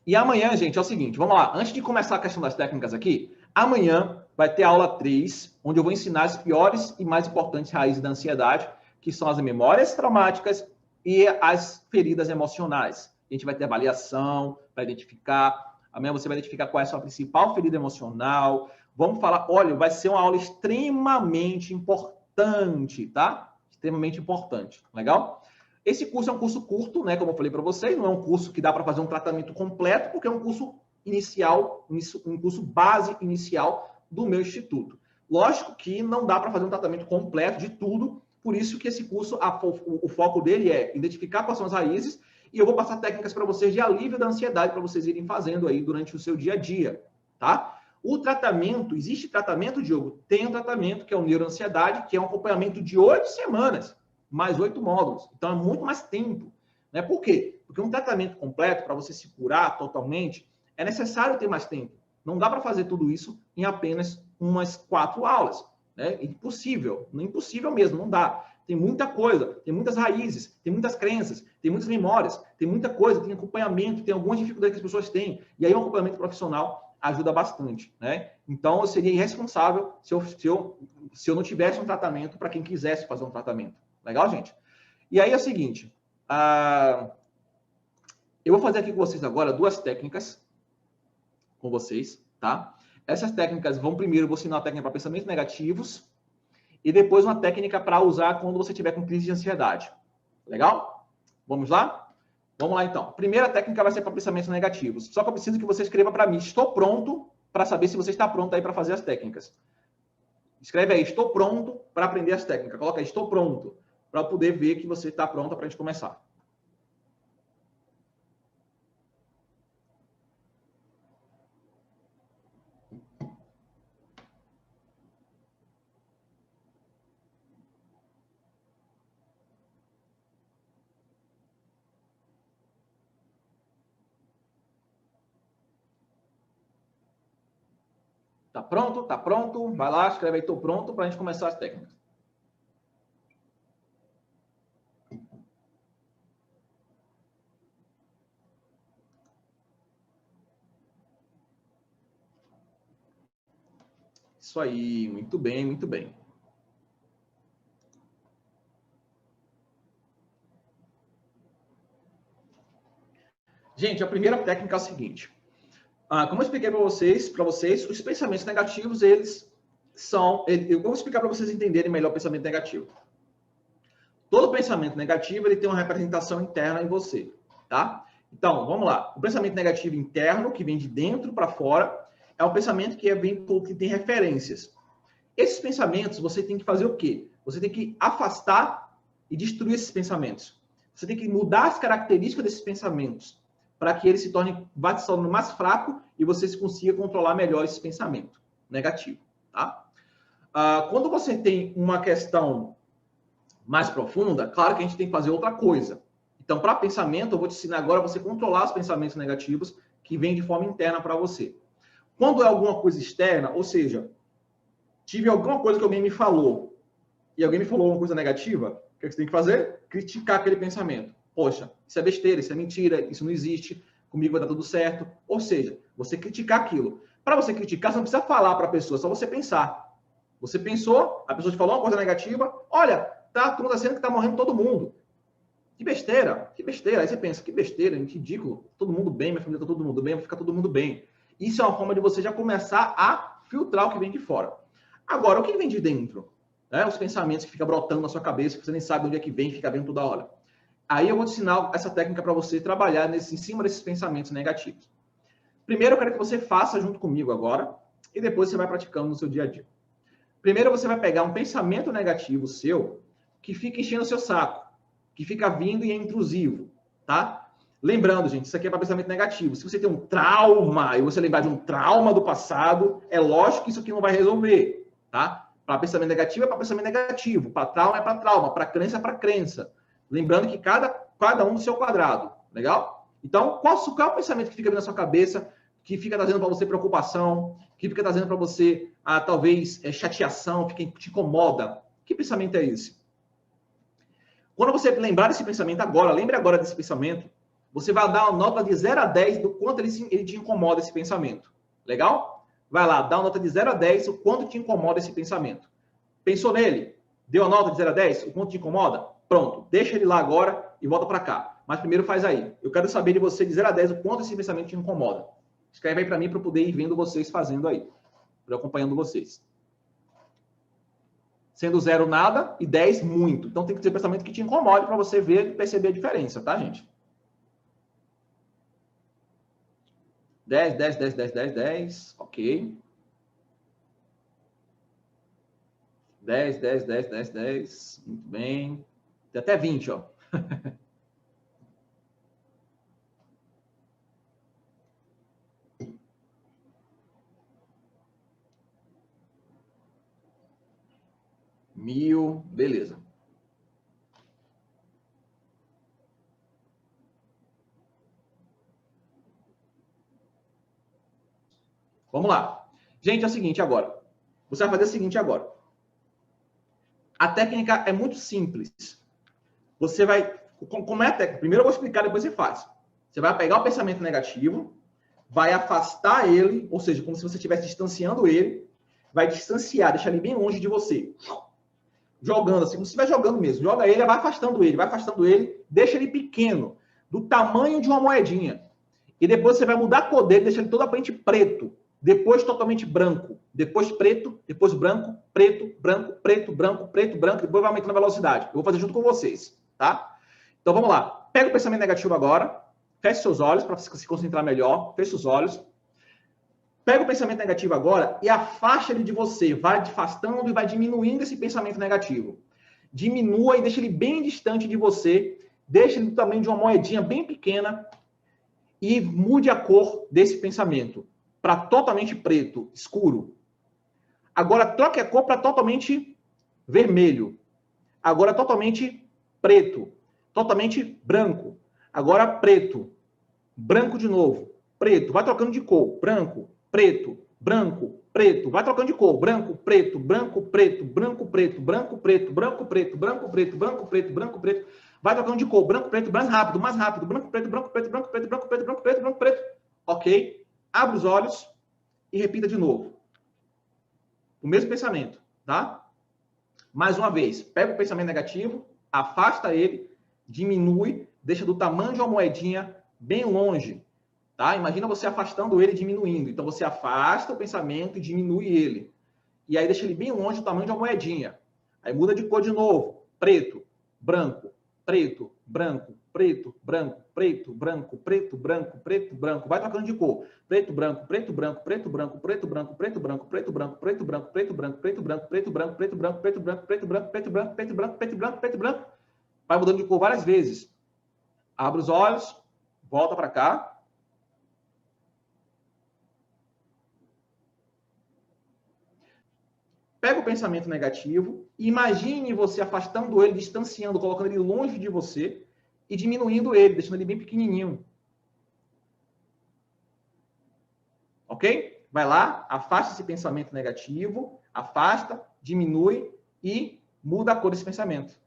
E amanhã, gente, é o seguinte, vamos lá. Antes de começar a questão das técnicas aqui, amanhã vai ter a aula 3, onde eu vou ensinar as piores e mais importantes raízes da ansiedade, que são as memórias traumáticas e as feridas emocionais. A gente vai ter avaliação para identificar. Amanhã você vai identificar qual é a sua principal ferida emocional. Vamos falar, olha, vai ser uma aula extremamente importante, tá? Extremamente importante. Legal? Esse curso é um curso curto, né? Como eu falei para vocês, não é um curso que dá para fazer um tratamento completo, porque é um curso inicial, um curso base inicial do meu instituto. Lógico que não dá para fazer um tratamento completo de tudo, por isso que esse curso, o foco dele é identificar quais são as raízes, e eu vou passar técnicas para vocês de alívio da ansiedade para vocês irem fazendo aí durante o seu dia a dia, tá? O tratamento, existe tratamento, Diogo? Tem um tratamento que é o neuroansiedade, que é um acompanhamento de 8 semanas, mais 8 módulos. Então, é muito mais tempo. Né? Por quê? Porque um tratamento completo, para você se curar totalmente, é necessário ter mais tempo. Não dá para fazer tudo isso em apenas umas 4 aulas. Né? Impossível. Não é impossível mesmo, não dá. Tem muita coisa, tem muitas raízes, tem muitas crenças, tem muitas memórias, tem muita coisa, tem acompanhamento, tem algumas dificuldades que as pessoas têm. E aí, um acompanhamento profissional ajuda bastante, né? Então, eu seria irresponsável se eu não tivesse um tratamento para quem quisesse fazer um tratamento. Legal, gente? E aí é o seguinte, eu vou fazer aqui com vocês agora 2 técnicas com vocês, tá? Essas técnicas primeiro, eu vou ensinar uma técnica para pensamentos negativos e depois uma técnica para usar quando você tiver com crise de ansiedade. Legal? Vamos lá? Vamos lá, então. A primeira técnica vai ser para pensamentos negativos. Só que eu preciso que você escreva para mim, estou pronto, para saber se você está pronto aí para fazer as técnicas. Escreve aí, estou pronto para aprender as técnicas. Coloca aí, estou pronto, para eu poder ver que você está pronto para a gente começar. Tá pronto? Tá pronto? Vai lá, escreve aí, estou pronto para a gente começar as técnicas. Isso aí, muito bem, muito bem. Gente, a primeira técnica é a seguinte. Como eu expliquei para vocês, os pensamentos negativos, eu vou explicar para vocês entenderem melhor o pensamento negativo. Todo pensamento negativo, ele tem uma representação interna em você, tá? Então, vamos lá. O pensamento negativo interno, que vem de dentro para fora, é um pensamento que tem referências. Esses pensamentos, você tem que fazer o quê? Você tem que afastar e destruir esses pensamentos. Você tem que mudar as características desses pensamentos para que ele vá se tornando mais fraco e você consiga controlar melhor esse pensamento negativo, tá? Quando você tem uma questão mais profunda, claro que a gente tem que fazer outra coisa. Então, para pensamento, eu vou te ensinar agora a você controlar os pensamentos negativos que vêm de forma interna para você. Quando é alguma coisa externa, ou seja, tive alguma coisa que alguém me falou e alguém me falou uma coisa negativa, o que você tem que fazer? Criticar aquele pensamento. Poxa, isso é besteira, isso é mentira, isso não existe, comigo vai dar tudo certo. Ou seja, você criticar aquilo. Para você criticar, você não precisa falar para a pessoa, é só você pensar. Você pensou, a pessoa te falou uma coisa negativa, olha, tá acontecendo que tá morrendo todo mundo. Que besteira, que besteira. Aí você pensa, que besteira, que ridículo. Todo mundo bem, minha família tá todo mundo bem, vai ficar todo mundo bem. Isso é uma forma de você já começar a filtrar o que vem de fora. Agora, o que vem de dentro? Os pensamentos que ficam brotando na sua cabeça, que você nem sabe onde é que vem, fica vendo toda hora. Aí eu vou te ensinar essa técnica para você trabalhar em cima desses pensamentos negativos. Primeiro, eu quero que você faça junto comigo agora, e depois você vai praticando no seu dia a dia. Primeiro, você vai pegar um pensamento negativo seu, que fica enchendo o seu saco, que fica vindo e é intrusivo, tá? Lembrando, gente, isso aqui é para pensamento negativo. Se você tem um trauma, e você lembrar de um trauma do passado, é lógico que isso aqui não vai resolver, tá? Para pensamento negativo é para pensamento negativo, para trauma é para trauma, para crença é para crença. Lembrando que cada um do seu quadrado, legal? Então, qual é o pensamento que fica na sua cabeça, que fica trazendo para você preocupação, que fica trazendo para você, talvez, chateação, te incomoda? Que pensamento é esse? Quando você lembrar desse pensamento agora, lembre agora desse pensamento, você vai dar uma nota de 0 a 10 do quanto ele te incomoda esse pensamento. Legal? Vai lá, dá uma nota de 0 a 10 o quanto te incomoda esse pensamento. Pensou nele? Deu a nota de 0 a 10? O quanto te incomoda? Pronto, deixa ele lá agora e volta para cá. Mas primeiro faz aí. Eu quero saber de você, de 0 a 10, o quanto esse pensamento te incomoda. Escreve aí para mim para eu poder ir vendo vocês fazendo aí. Para eu acompanhando vocês. Sendo 0 nada e 10 muito. Então tem que ter um pensamento que te incomode para você ver e perceber a diferença, tá, gente? 10, 10, 10, 10, 10, 10. Ok. 10, 10, 10, 10, 10. Muito bem. Tem até 20, ó. Mil, beleza. Vamos lá. Gente, é o seguinte agora. Você vai fazer o seguinte agora. A técnica é muito simples. Você vai... Como é a técnica? Primeiro eu vou explicar, depois você faz. Você vai pegar o pensamento negativo, vai afastar ele, ou seja, como se você estivesse distanciando ele, vai distanciar, deixar ele bem longe de você. Jogando assim, como se estiver jogando mesmo. Joga ele, vai afastando ele, deixa ele pequeno, do tamanho de uma moedinha. E depois você vai mudar a cor dele, deixa ele totalmente preto. Depois totalmente branco. Depois preto, depois branco, preto, branco, preto, branco, preto, branco. Depois vai aumentando a velocidade. Eu vou fazer junto com vocês, tá? Então vamos lá. Pega o pensamento negativo agora. Feche seus olhos para se concentrar melhor. Feche os olhos. Pega o pensamento negativo agora e afasta ele de você. Vai afastando e vai diminuindo esse pensamento negativo. Diminua e deixa ele bem distante de você. Deixa ele do tamanho de uma moedinha bem pequena. E mude a cor desse pensamento para totalmente preto, escuro. Agora troque a cor para totalmente vermelho. Agora totalmente preto. Totalmente branco. Agora preto. Branco de novo. Preto. Vai trocando de cor. Branco. Preto, branco, preto, vai trocando de cor, branco, preto, branco, preto, branco, preto, branco, preto, branco, preto, branco, preto, branco, preto, branco, preto, vai trocando de cor, branco, preto, mais rápido, branco, preto, branco, preto, branco, preto, branco, preto, branco, preto, branco, preto, ok? Abre os olhos e repita de novo. O mesmo pensamento, tá? Mais uma vez, pega o pensamento negativo, afasta ele, diminui, deixa do tamanho de uma moedinha bem longe, tá? Imagina você afastando ele e diminuindo. Então, você afasta o pensamento e diminui ele. E aí deixa ele bem longe do tamanho de uma moedinha. Aí muda de cor de novo. Preto, branco, preto, branco, preto, branco, preto, branco, preto, branco, preto, branco. Vai trocando de cor. Preto, branco, preto, branco, preto, branco, preto, branco, preto, branco, preto, branco, preto, branco, preto, branco, preto, branco, preto, branco, preto, branco, preto, branco, preto, branco, preto, branco, preto, branco, preto, branco, preto, branco. Vai mudando de cor várias vezes. Abre os olhos, volta para cá. Pega o pensamento negativo, imagine você afastando ele, distanciando, colocando ele longe de você e diminuindo ele, deixando ele bem pequenininho. Ok? Vai lá, afasta esse pensamento negativo, afasta, diminui e muda a cor desse pensamento.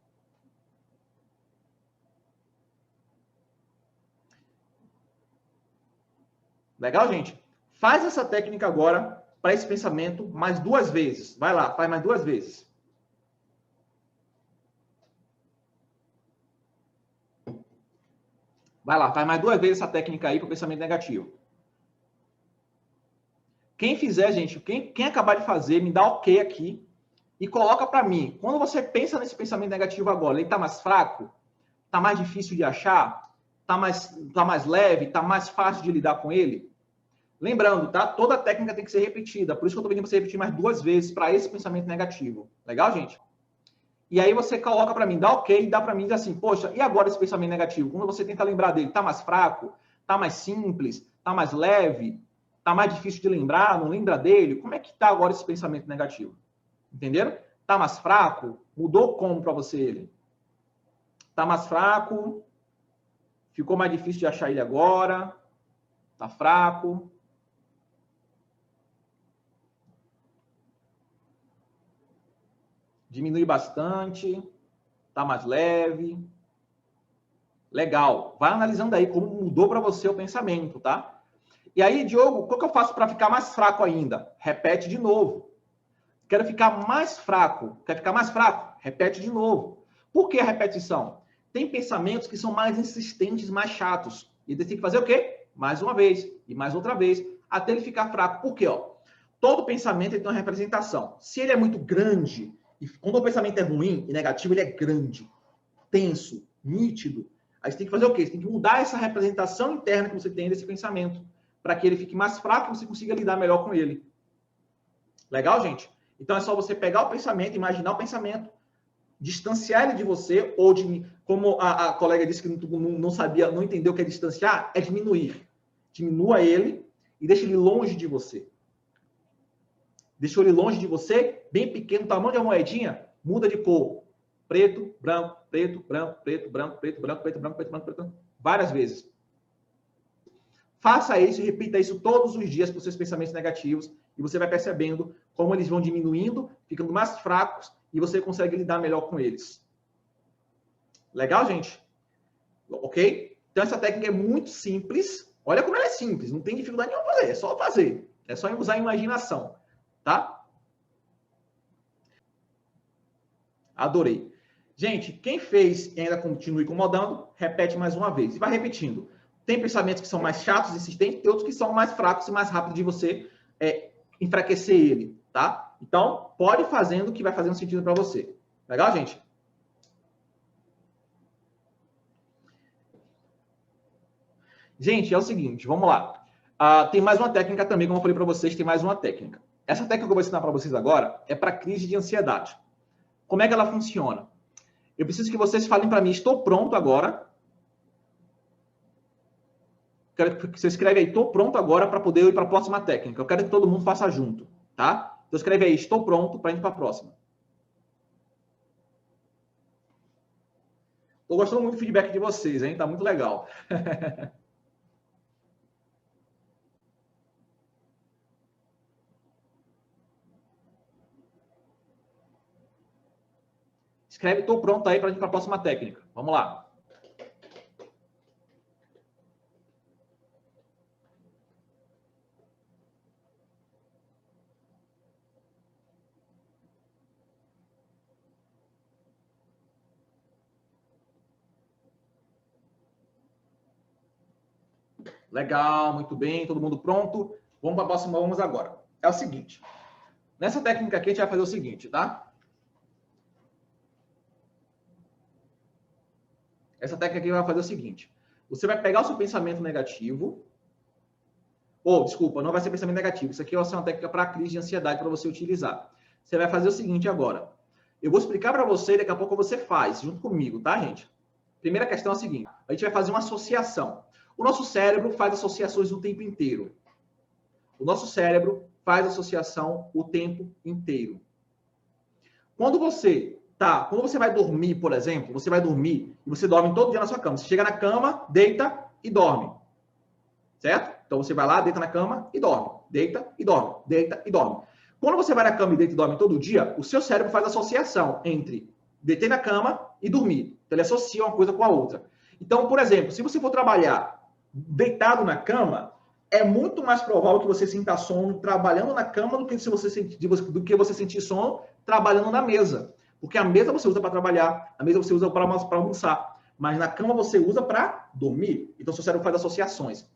Legal, gente? Faz essa técnica agora para esse pensamento mais 2 vezes. Vai lá, faz mais 2 vezes. Vai lá, faz mais 2 vezes essa técnica aí para o pensamento negativo. Quem fizer, gente, quem acabar de fazer, me dá ok aqui e coloca para mim. Quando você pensa nesse pensamento negativo agora, ele está mais fraco? Está mais difícil de achar? Está mais leve? Está mais fácil de lidar com ele? Lembrando, tá? Toda técnica tem que ser repetida. Por isso que eu estou pedindo para você repetir mais 2 vezes para esse pensamento negativo. Legal, gente? E aí você coloca para mim, dá ok, dá para mim, diz assim, poxa, e agora esse pensamento negativo? Quando você tenta lembrar dele, tá mais fraco? Tá mais simples? Tá mais leve? Tá mais difícil de lembrar? Não lembra dele? Como é que tá agora esse pensamento negativo? Entenderam? Tá mais fraco? Mudou como para você ele? Tá mais fraco? Ficou mais difícil de achar ele agora? Tá fraco? Diminui bastante? Tá mais leve? Legal. Vai analisando aí como mudou para você o pensamento, tá? E aí, Diogo, o que eu faço para ficar mais fraco ainda? Repete de novo. Quero ficar mais fraco. Quer ficar mais fraco? Repete de novo. Por que a repetição? Tem pensamentos que são mais insistentes, mais chatos. E você tem que fazer o quê? Mais uma vez e mais outra vez, até ele ficar fraco. Por quê? Todo pensamento tem uma representação. Se ele é muito grande, e quando o pensamento é ruim e negativo, ele é grande, tenso, nítido. Aí você tem que fazer o quê? Você tem que mudar essa representação interna que você tem desse pensamento, para que ele fique mais fraco e você consiga lidar melhor com ele. Legal, gente? Então é só você pegar o pensamento, imaginar o pensamento, distanciar ele de você, ou de, como a colega disse que não sabia, não entendeu o que é distanciar, é diminuir. Diminua ele e deixa ele longe de você. Deixou ele longe de você, bem pequeno, tamanho de uma moedinha, muda de cor. Preto, branco, preto, branco, preto, branco, preto, branco, preto, branco, preto, branco, preto, várias vezes. Faça isso e repita isso todos os dias para os seus pensamentos negativos e você vai percebendo como eles vão diminuindo, ficando mais fracos e você consegue lidar melhor com eles. Legal, gente? Ok? Então, essa técnica é muito simples. Olha como ela é simples, não tem dificuldade nenhuma fazer, é só fazer. É só usar a imaginação, tá? Adorei. Gente, quem fez e ainda continua incomodando, repete mais uma vez. E vai repetindo. Tem pensamentos que são mais chatos e insistentes, tem outros que são mais fracos e mais rápidos de você enfraquecer ele, tá? Então, pode ir fazendo que vai fazendo sentido para você. Legal, gente? Gente, é o seguinte, vamos lá. Tem mais uma técnica também, como eu falei para vocês, tem mais uma técnica. Essa técnica que eu vou ensinar para vocês agora é para crise de ansiedade. Como é que ela funciona? Eu preciso que vocês falem para mim, estou pronto agora. Quero que você escreve aí, estou pronto agora para poder ir para a próxima técnica. Eu quero que todo mundo faça junto, tá? Então escreve aí, estou pronto para ir para a próxima. Estou gostando muito do feedback de vocês, hein? Tá muito legal. Escreve, estou pronto aí para ir para a próxima técnica. Vamos lá. Legal, muito bem, todo mundo pronto? Vamos para a próxima, vamos agora. É o seguinte, nessa técnica aqui a gente vai fazer o seguinte, tá? Essa técnica aqui vai fazer o seguinte, você vai pegar o seu pensamento negativo, desculpa, não vai ser pensamento negativo, isso aqui vai ser uma técnica para crise de ansiedade para você utilizar. Você vai fazer o seguinte agora, eu vou explicar para você e daqui a pouco você faz, junto comigo, tá, gente? Primeira questão é a seguinte, a gente vai fazer uma associação. O nosso cérebro faz associações o tempo inteiro. O nosso cérebro faz associação o tempo inteiro. Quando você vai dormir, por exemplo, você vai dormir e você dorme todo dia na sua cama. Você chega na cama, deita e dorme. Certo? Então você vai lá, deita na cama e dorme. Deita e dorme. Deita e dorme. Quando você vai na cama e deita e dorme todo dia, o seu cérebro faz associação entre deitar na cama e dormir. Então ele associa uma coisa com a outra. Então, por exemplo, se você for trabalhar deitado na cama, é muito mais provável que você sinta sono trabalhando na cama do que você sentir sono trabalhando na mesa. Porque a mesa você usa para trabalhar, a mesa você usa para almoçar, mas na cama você usa para dormir. Então, seu cérebro faz associações.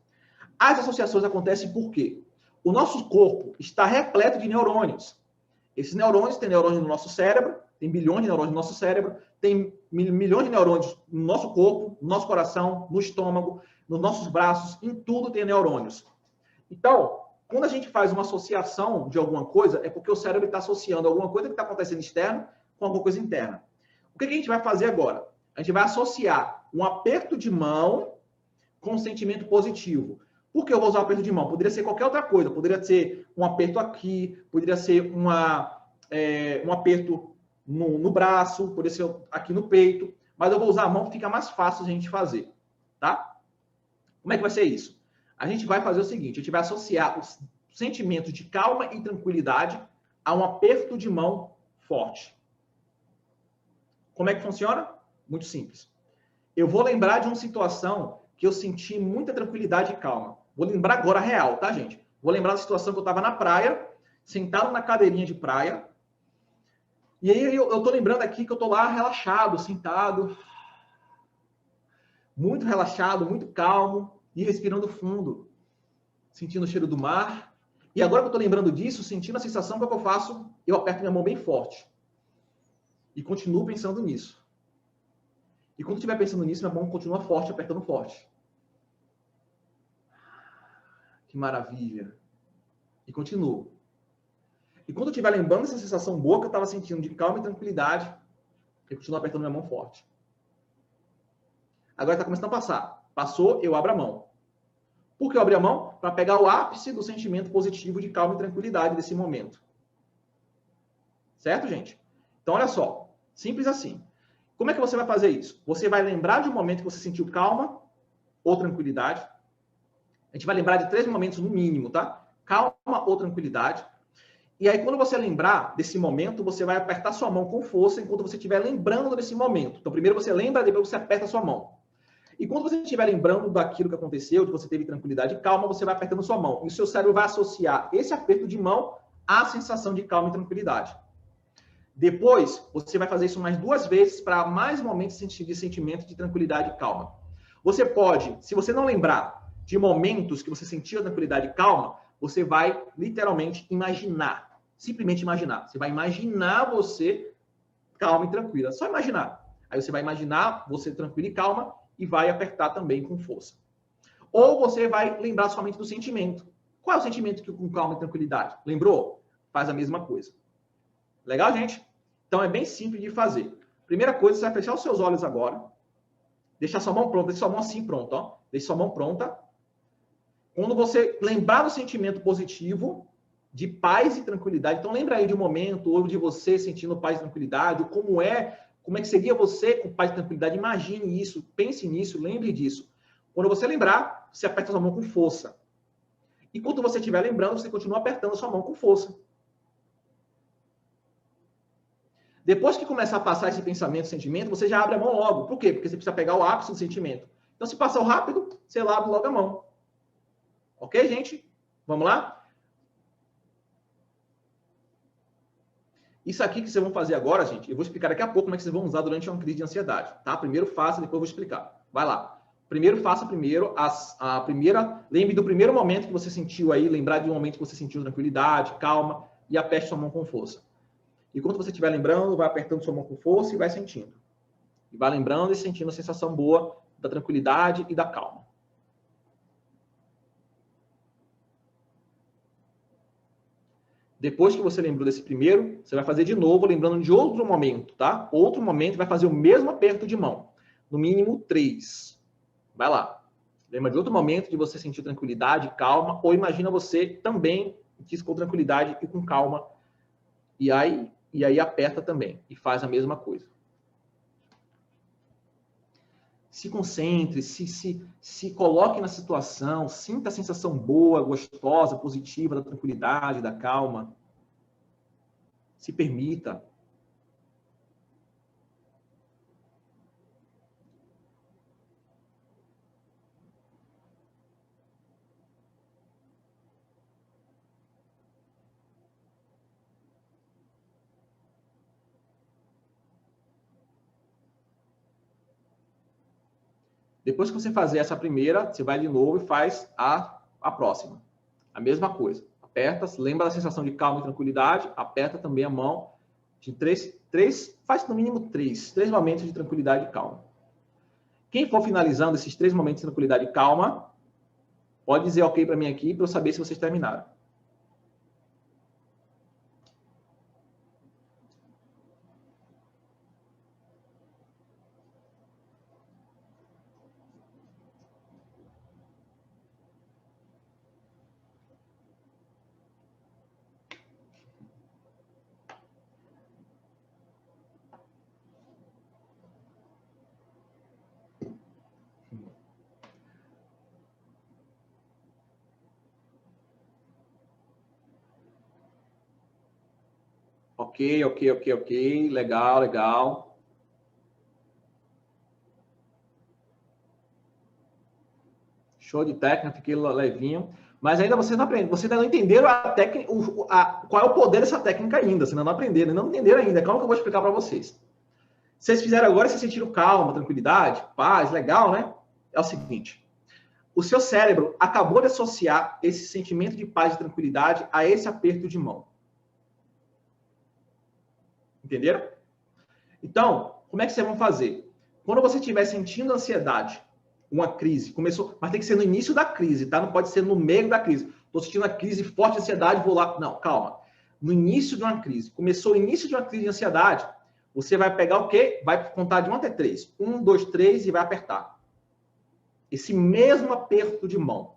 As associações acontecem por quê? O nosso corpo está repleto de neurônios. Esses neurônios, tem neurônios no nosso cérebro, tem bilhões de neurônios no nosso cérebro, tem milhões de neurônios no nosso corpo, no nosso coração, no estômago, nos nossos braços, em tudo tem neurônios. Então, quando a gente faz uma associação de alguma coisa, é porque o cérebro está associando alguma coisa que está acontecendo externo com alguma coisa interna. O que a gente vai fazer agora? A gente vai associar um aperto de mão com um sentimento positivo. Por que eu vou usar o aperto de mão? Poderia ser qualquer outra coisa. Poderia ser um aperto aqui, poderia ser um aperto no braço, poderia ser aqui no peito. Mas eu vou usar a mão que fica mais fácil a gente fazer. Tá? Como é que vai ser isso? A gente vai fazer o seguinte, a gente vai associar os sentimentos de calma e tranquilidade a um aperto de mão forte. Como é que funciona? Muito simples. Eu vou lembrar de uma situação que eu senti muita tranquilidade e calma. Vou lembrar agora real, tá, gente? Vou lembrar da situação que eu estava na praia, sentado na cadeirinha de praia, e aí eu tô lembrando aqui que eu tô lá relaxado, sentado, muito relaxado, muito calmo, e respirando fundo, sentindo o cheiro do mar. E agora que eu estou lembrando disso, sentindo a sensação, o que eu faço? Eu aperto minha mão bem forte. E continuo pensando nisso. E quando estiver pensando nisso, minha mão continua forte, apertando forte. Que maravilha. E continuo. E quando eu estiver lembrando dessa sensação boa que eu estava sentindo de calma e tranquilidade, eu continuo apertando minha mão forte. Agora está começando a passar. Passou, eu abro a mão. Por que eu abri a mão? Para pegar o ápice do sentimento positivo de calma e tranquilidade desse momento. Certo, gente? Então, olha só. Simples assim. Como é que você vai fazer isso? Você vai lembrar de um momento que você sentiu calma ou tranquilidade. A gente vai lembrar de 3 momentos no mínimo, tá? Calma ou tranquilidade. E aí, quando você lembrar desse momento, você vai apertar sua mão com força enquanto você estiver lembrando desse momento. Então, primeiro você lembra, depois você aperta a sua mão. E quando você estiver lembrando daquilo que aconteceu, de você teve tranquilidade e calma, você vai apertando sua mão. E o seu cérebro vai associar esse aperto de mão à sensação de calma e tranquilidade. Depois, você vai fazer isso mais 2 vezes para mais momentos de sentimento de tranquilidade e calma. Você pode, se você não lembrar de momentos que você sentiu tranquilidade e calma, você vai literalmente imaginar. Simplesmente imaginar. Você vai imaginar você calma e tranquila. Só imaginar. Aí você vai imaginar você tranquilo e calma e vai apertar também com força. Ou você vai lembrar somente do sentimento. Qual é o sentimento que com calma e tranquilidade? Lembrou? Faz a mesma coisa. Legal, gente? Então é bem simples de fazer. Primeira coisa, você vai fechar os seus olhos agora. Deixar sua mão pronta. Deixa sua mão assim pronta, ó. Deixa sua mão pronta. Quando você lembrar do sentimento positivo, de paz e tranquilidade, então lembra aí de um momento, ou de você sentindo paz e tranquilidade, ou como é que seria você com paz e tranquilidade? Imagine isso, pense nisso, lembre disso. Quando você lembrar, você aperta sua mão com força. E quando você estiver lembrando, você continua apertando sua mão com força. Depois que começar a passar esse pensamento, sentimento, você já abre a mão logo. Por quê? Porque você precisa pegar o ápice do sentimento. Então, se passar rápido, você abre logo a mão. Ok, gente? Vamos lá? Isso aqui que vocês vão fazer agora, gente, eu vou explicar daqui a pouco como é que vocês vão usar durante uma crise de ansiedade, tá? Primeiro faça, depois eu vou explicar. Vai lá. Primeiro, faça primeiro a primeira... Lembre do primeiro momento que você sentiu aí, lembrar de um momento que você sentiu tranquilidade, calma, e aperte sua mão com força. E quando você estiver lembrando, vai apertando sua mão com força e vai sentindo. E vai lembrando e sentindo a sensação boa da tranquilidade e da calma. Depois que você lembrou desse primeiro, você vai fazer de novo, lembrando de outro momento, tá? Outro momento, vai fazer o mesmo aperto de mão. No mínimo 3. Vai lá. Lembra de outro momento de você sentir tranquilidade, calma, ou imagina você também com tranquilidade e com calma. E aí aperta também e faz a mesma coisa. Se concentre, se coloque na situação, sinta a sensação boa, gostosa, positiva da tranquilidade, da calma. Se permita. Depois que você fazer essa primeira, você vai de novo e faz a próxima. A mesma coisa. Aperta, lembra da sensação de calma e tranquilidade, aperta também a mão de faz no mínimo 3 momentos de tranquilidade e calma. Quem for finalizando esses 3 momentos de tranquilidade e calma, pode dizer ok para mim aqui, para eu saber se vocês terminaram. Ok. Legal. Show de técnica, fiquei levinho. Mas ainda vocês não aprendem. Vocês ainda não entenderam a técnica, qual é o poder dessa técnica ainda. Vocês ainda não aprenderam, não entenderam ainda. Calma que eu vou explicar para vocês. Vocês fizeram agora, vocês sentiram calma, tranquilidade, paz, legal, né? É o seguinte. O seu cérebro acabou de associar esse sentimento de paz e tranquilidade a esse aperto de mão. Entenderam? Então, como é que vocês vão fazer? Quando você estiver sentindo ansiedade, uma crise, começou, mas tem que ser no início da crise, tá? Não pode ser no meio da crise. Estou sentindo uma crise forte de ansiedade, vou lá. Não, calma. No início de uma crise, começou o início de uma crise de ansiedade, você vai pegar o quê? Vai contar de 1 até 3. 1, 2, 3 e vai apertar. Esse mesmo aperto de mão.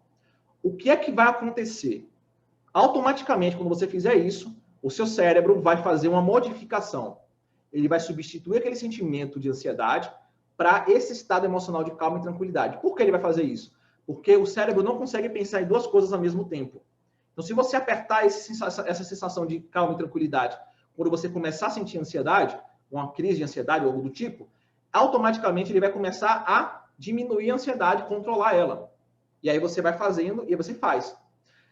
O que é que vai acontecer? Automaticamente, quando você fizer isso, o seu cérebro vai fazer uma modificação. Ele vai substituir aquele sentimento de ansiedade para esse estado emocional de calma e tranquilidade. Por que ele vai fazer isso? Porque o cérebro não consegue pensar em 2 coisas ao mesmo tempo. Então, se você apertar essa sensação de calma e tranquilidade, quando você começar a sentir ansiedade, uma crise de ansiedade ou algo do tipo, automaticamente ele vai começar a diminuir a ansiedade, controlar ela. E aí você vai fazendo e você faz.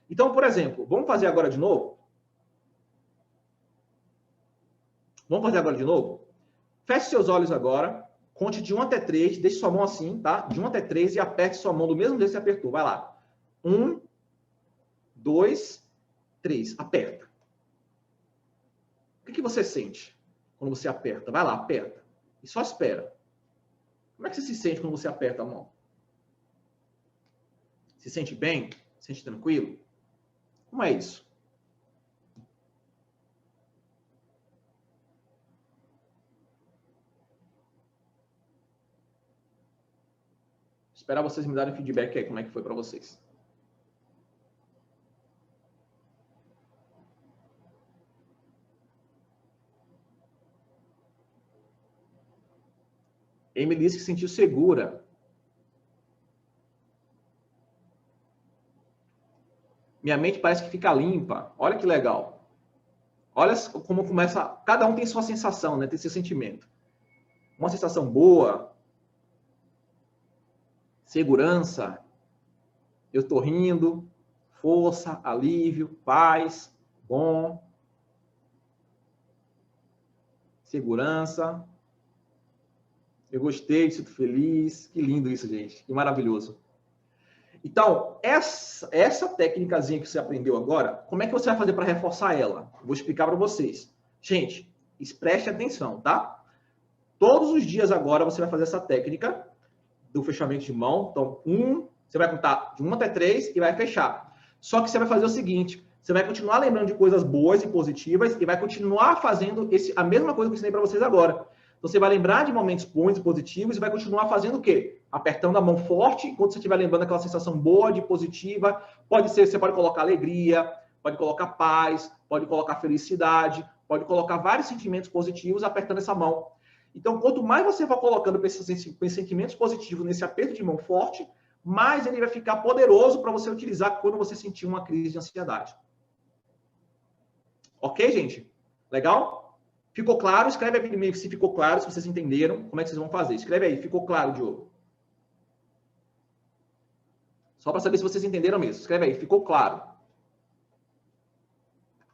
Então, por exemplo, vamos fazer agora de novo? Vamos fazer agora de novo? Feche seus olhos agora, conte de 1 até 3, deixe sua mão assim, tá? De 1 até 3 e aperte sua mão do mesmo jeito que você apertou. Vai lá. 1, 2, 3. Aperta. O que você sente quando você aperta? Vai lá, aperta. E só espera. Como é que você se sente quando você aperta a mão? Se sente bem? Se sente tranquilo? Como é isso? Esperar vocês me darem feedback aí, como é que foi para vocês. Emily disse que se sentiu segura. Minha mente parece que fica limpa. Olha que legal. Olha como começa. Cada um tem sua sensação, né? Tem seu sentimento. Uma sensação boa. Segurança. Eu tô rindo. Força, alívio, paz, bom. Segurança. Eu gostei, sinto feliz. Que lindo isso, gente. Que maravilhoso. Então, essa técnicazinha que você aprendeu agora, como é que você vai fazer para reforçar ela? Vou explicar para vocês. Gente, preste atenção, tá? Todos os dias agora você vai fazer essa técnica do fechamento de mão. Então, você vai contar de 1 até 3 e vai fechar. Só que você vai fazer o seguinte, você vai continuar lembrando de coisas boas e positivas e vai continuar fazendo a mesma coisa que eu ensinei para vocês agora. Então, você vai lembrar de momentos bons e positivos e vai continuar fazendo o quê? Apertando a mão forte, enquanto você estiver lembrando aquela sensação boa, de positiva. Você pode colocar alegria, pode colocar paz, pode colocar felicidade, pode colocar vários sentimentos positivos apertando essa mão. Então, quanto mais você vai colocando esses sentimentos positivos nesse aperto de mão forte, mais ele vai ficar poderoso para você utilizar quando você sentir uma crise de ansiedade. Ok, gente? Legal? Ficou claro? Escreve aí primeiro se ficou claro, se vocês entenderam como é que vocês vão fazer. Escreve aí, ficou claro, Diogo? Só para saber se vocês entenderam mesmo. Escreve aí, ficou claro?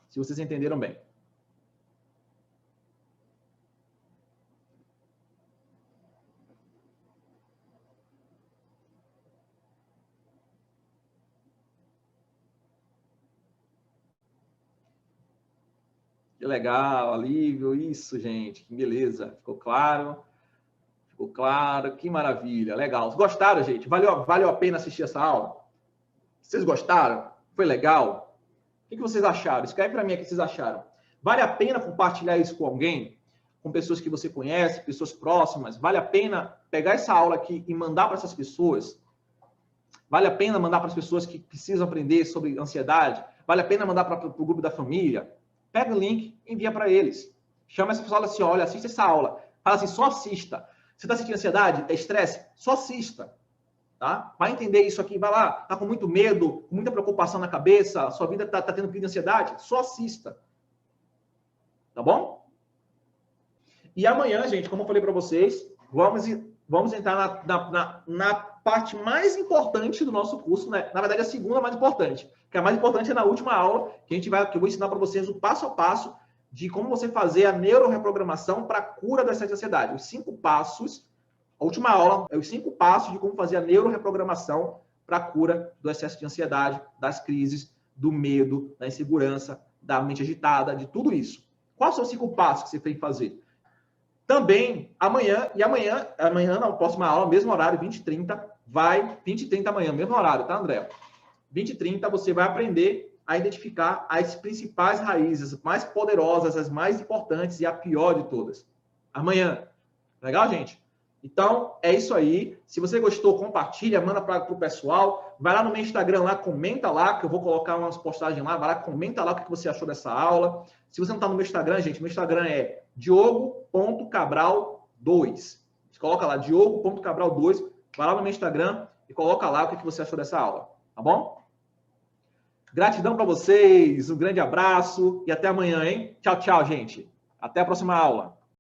Se vocês entenderam bem. Que legal, alívio, isso, gente, que beleza. Ficou claro? Ficou claro, que maravilha, legal. Gostaram, gente? Valeu a pena assistir essa aula? Vocês gostaram? Foi legal? O que vocês acharam? Escreve para mim o que vocês acharam. Vale a pena compartilhar isso com alguém? Com pessoas que você conhece, pessoas próximas? Vale a pena pegar essa aula aqui e mandar para essas pessoas? Vale a pena mandar para as pessoas que precisam aprender sobre ansiedade? Vale a pena mandar para o grupo da família? Pega o link e envia para eles. Chama essa pessoa e fala assim, olha, assista essa aula. Fala assim, só assista. Você está sentindo ansiedade? É estresse? Só assista. Tá? Vai entender isso aqui, vai lá, tá com muito medo, com muita preocupação na cabeça, sua vida tá tendo crise de ansiedade? Só assista. Tá bom? E amanhã, gente, como eu falei para vocês, vamos entrar na parte mais importante do nosso curso, né? Na verdade, a segunda mais importante. Que a mais importante é na última aula, que eu vou ensinar para vocês o passo a passo de como você fazer a neuroreprogramação para a cura do excesso de ansiedade. Os 5 passos, a última aula é os 5 passos de como fazer a neuroreprogramação para a cura do excesso de ansiedade, das crises, do medo, da insegurança, da mente agitada, de tudo isso. Quais são os 5 passos que você tem que fazer? Também, amanhã, na próxima aula, mesmo horário, 20h30, 20h30 amanhã, mesmo horário, tá, André? 20h30, você vai aprender a identificar as principais raízes, as mais poderosas, as mais importantes e a pior de todas. Amanhã. Legal, gente? Então, é isso aí. Se você gostou, compartilha, manda para o pessoal. Vai lá no meu Instagram, lá, comenta lá, que eu vou colocar umas postagens lá. Vai lá, comenta lá o que você achou dessa aula. Se você não está no meu Instagram, gente, meu Instagram é diogo.cabral2. Você coloca lá, diogo.cabral2. Vai lá no meu Instagram e coloca lá o que você achou dessa aula. Tá bom? Gratidão para vocês, um grande abraço e até amanhã, hein? Tchau, tchau, gente. Até a próxima aula.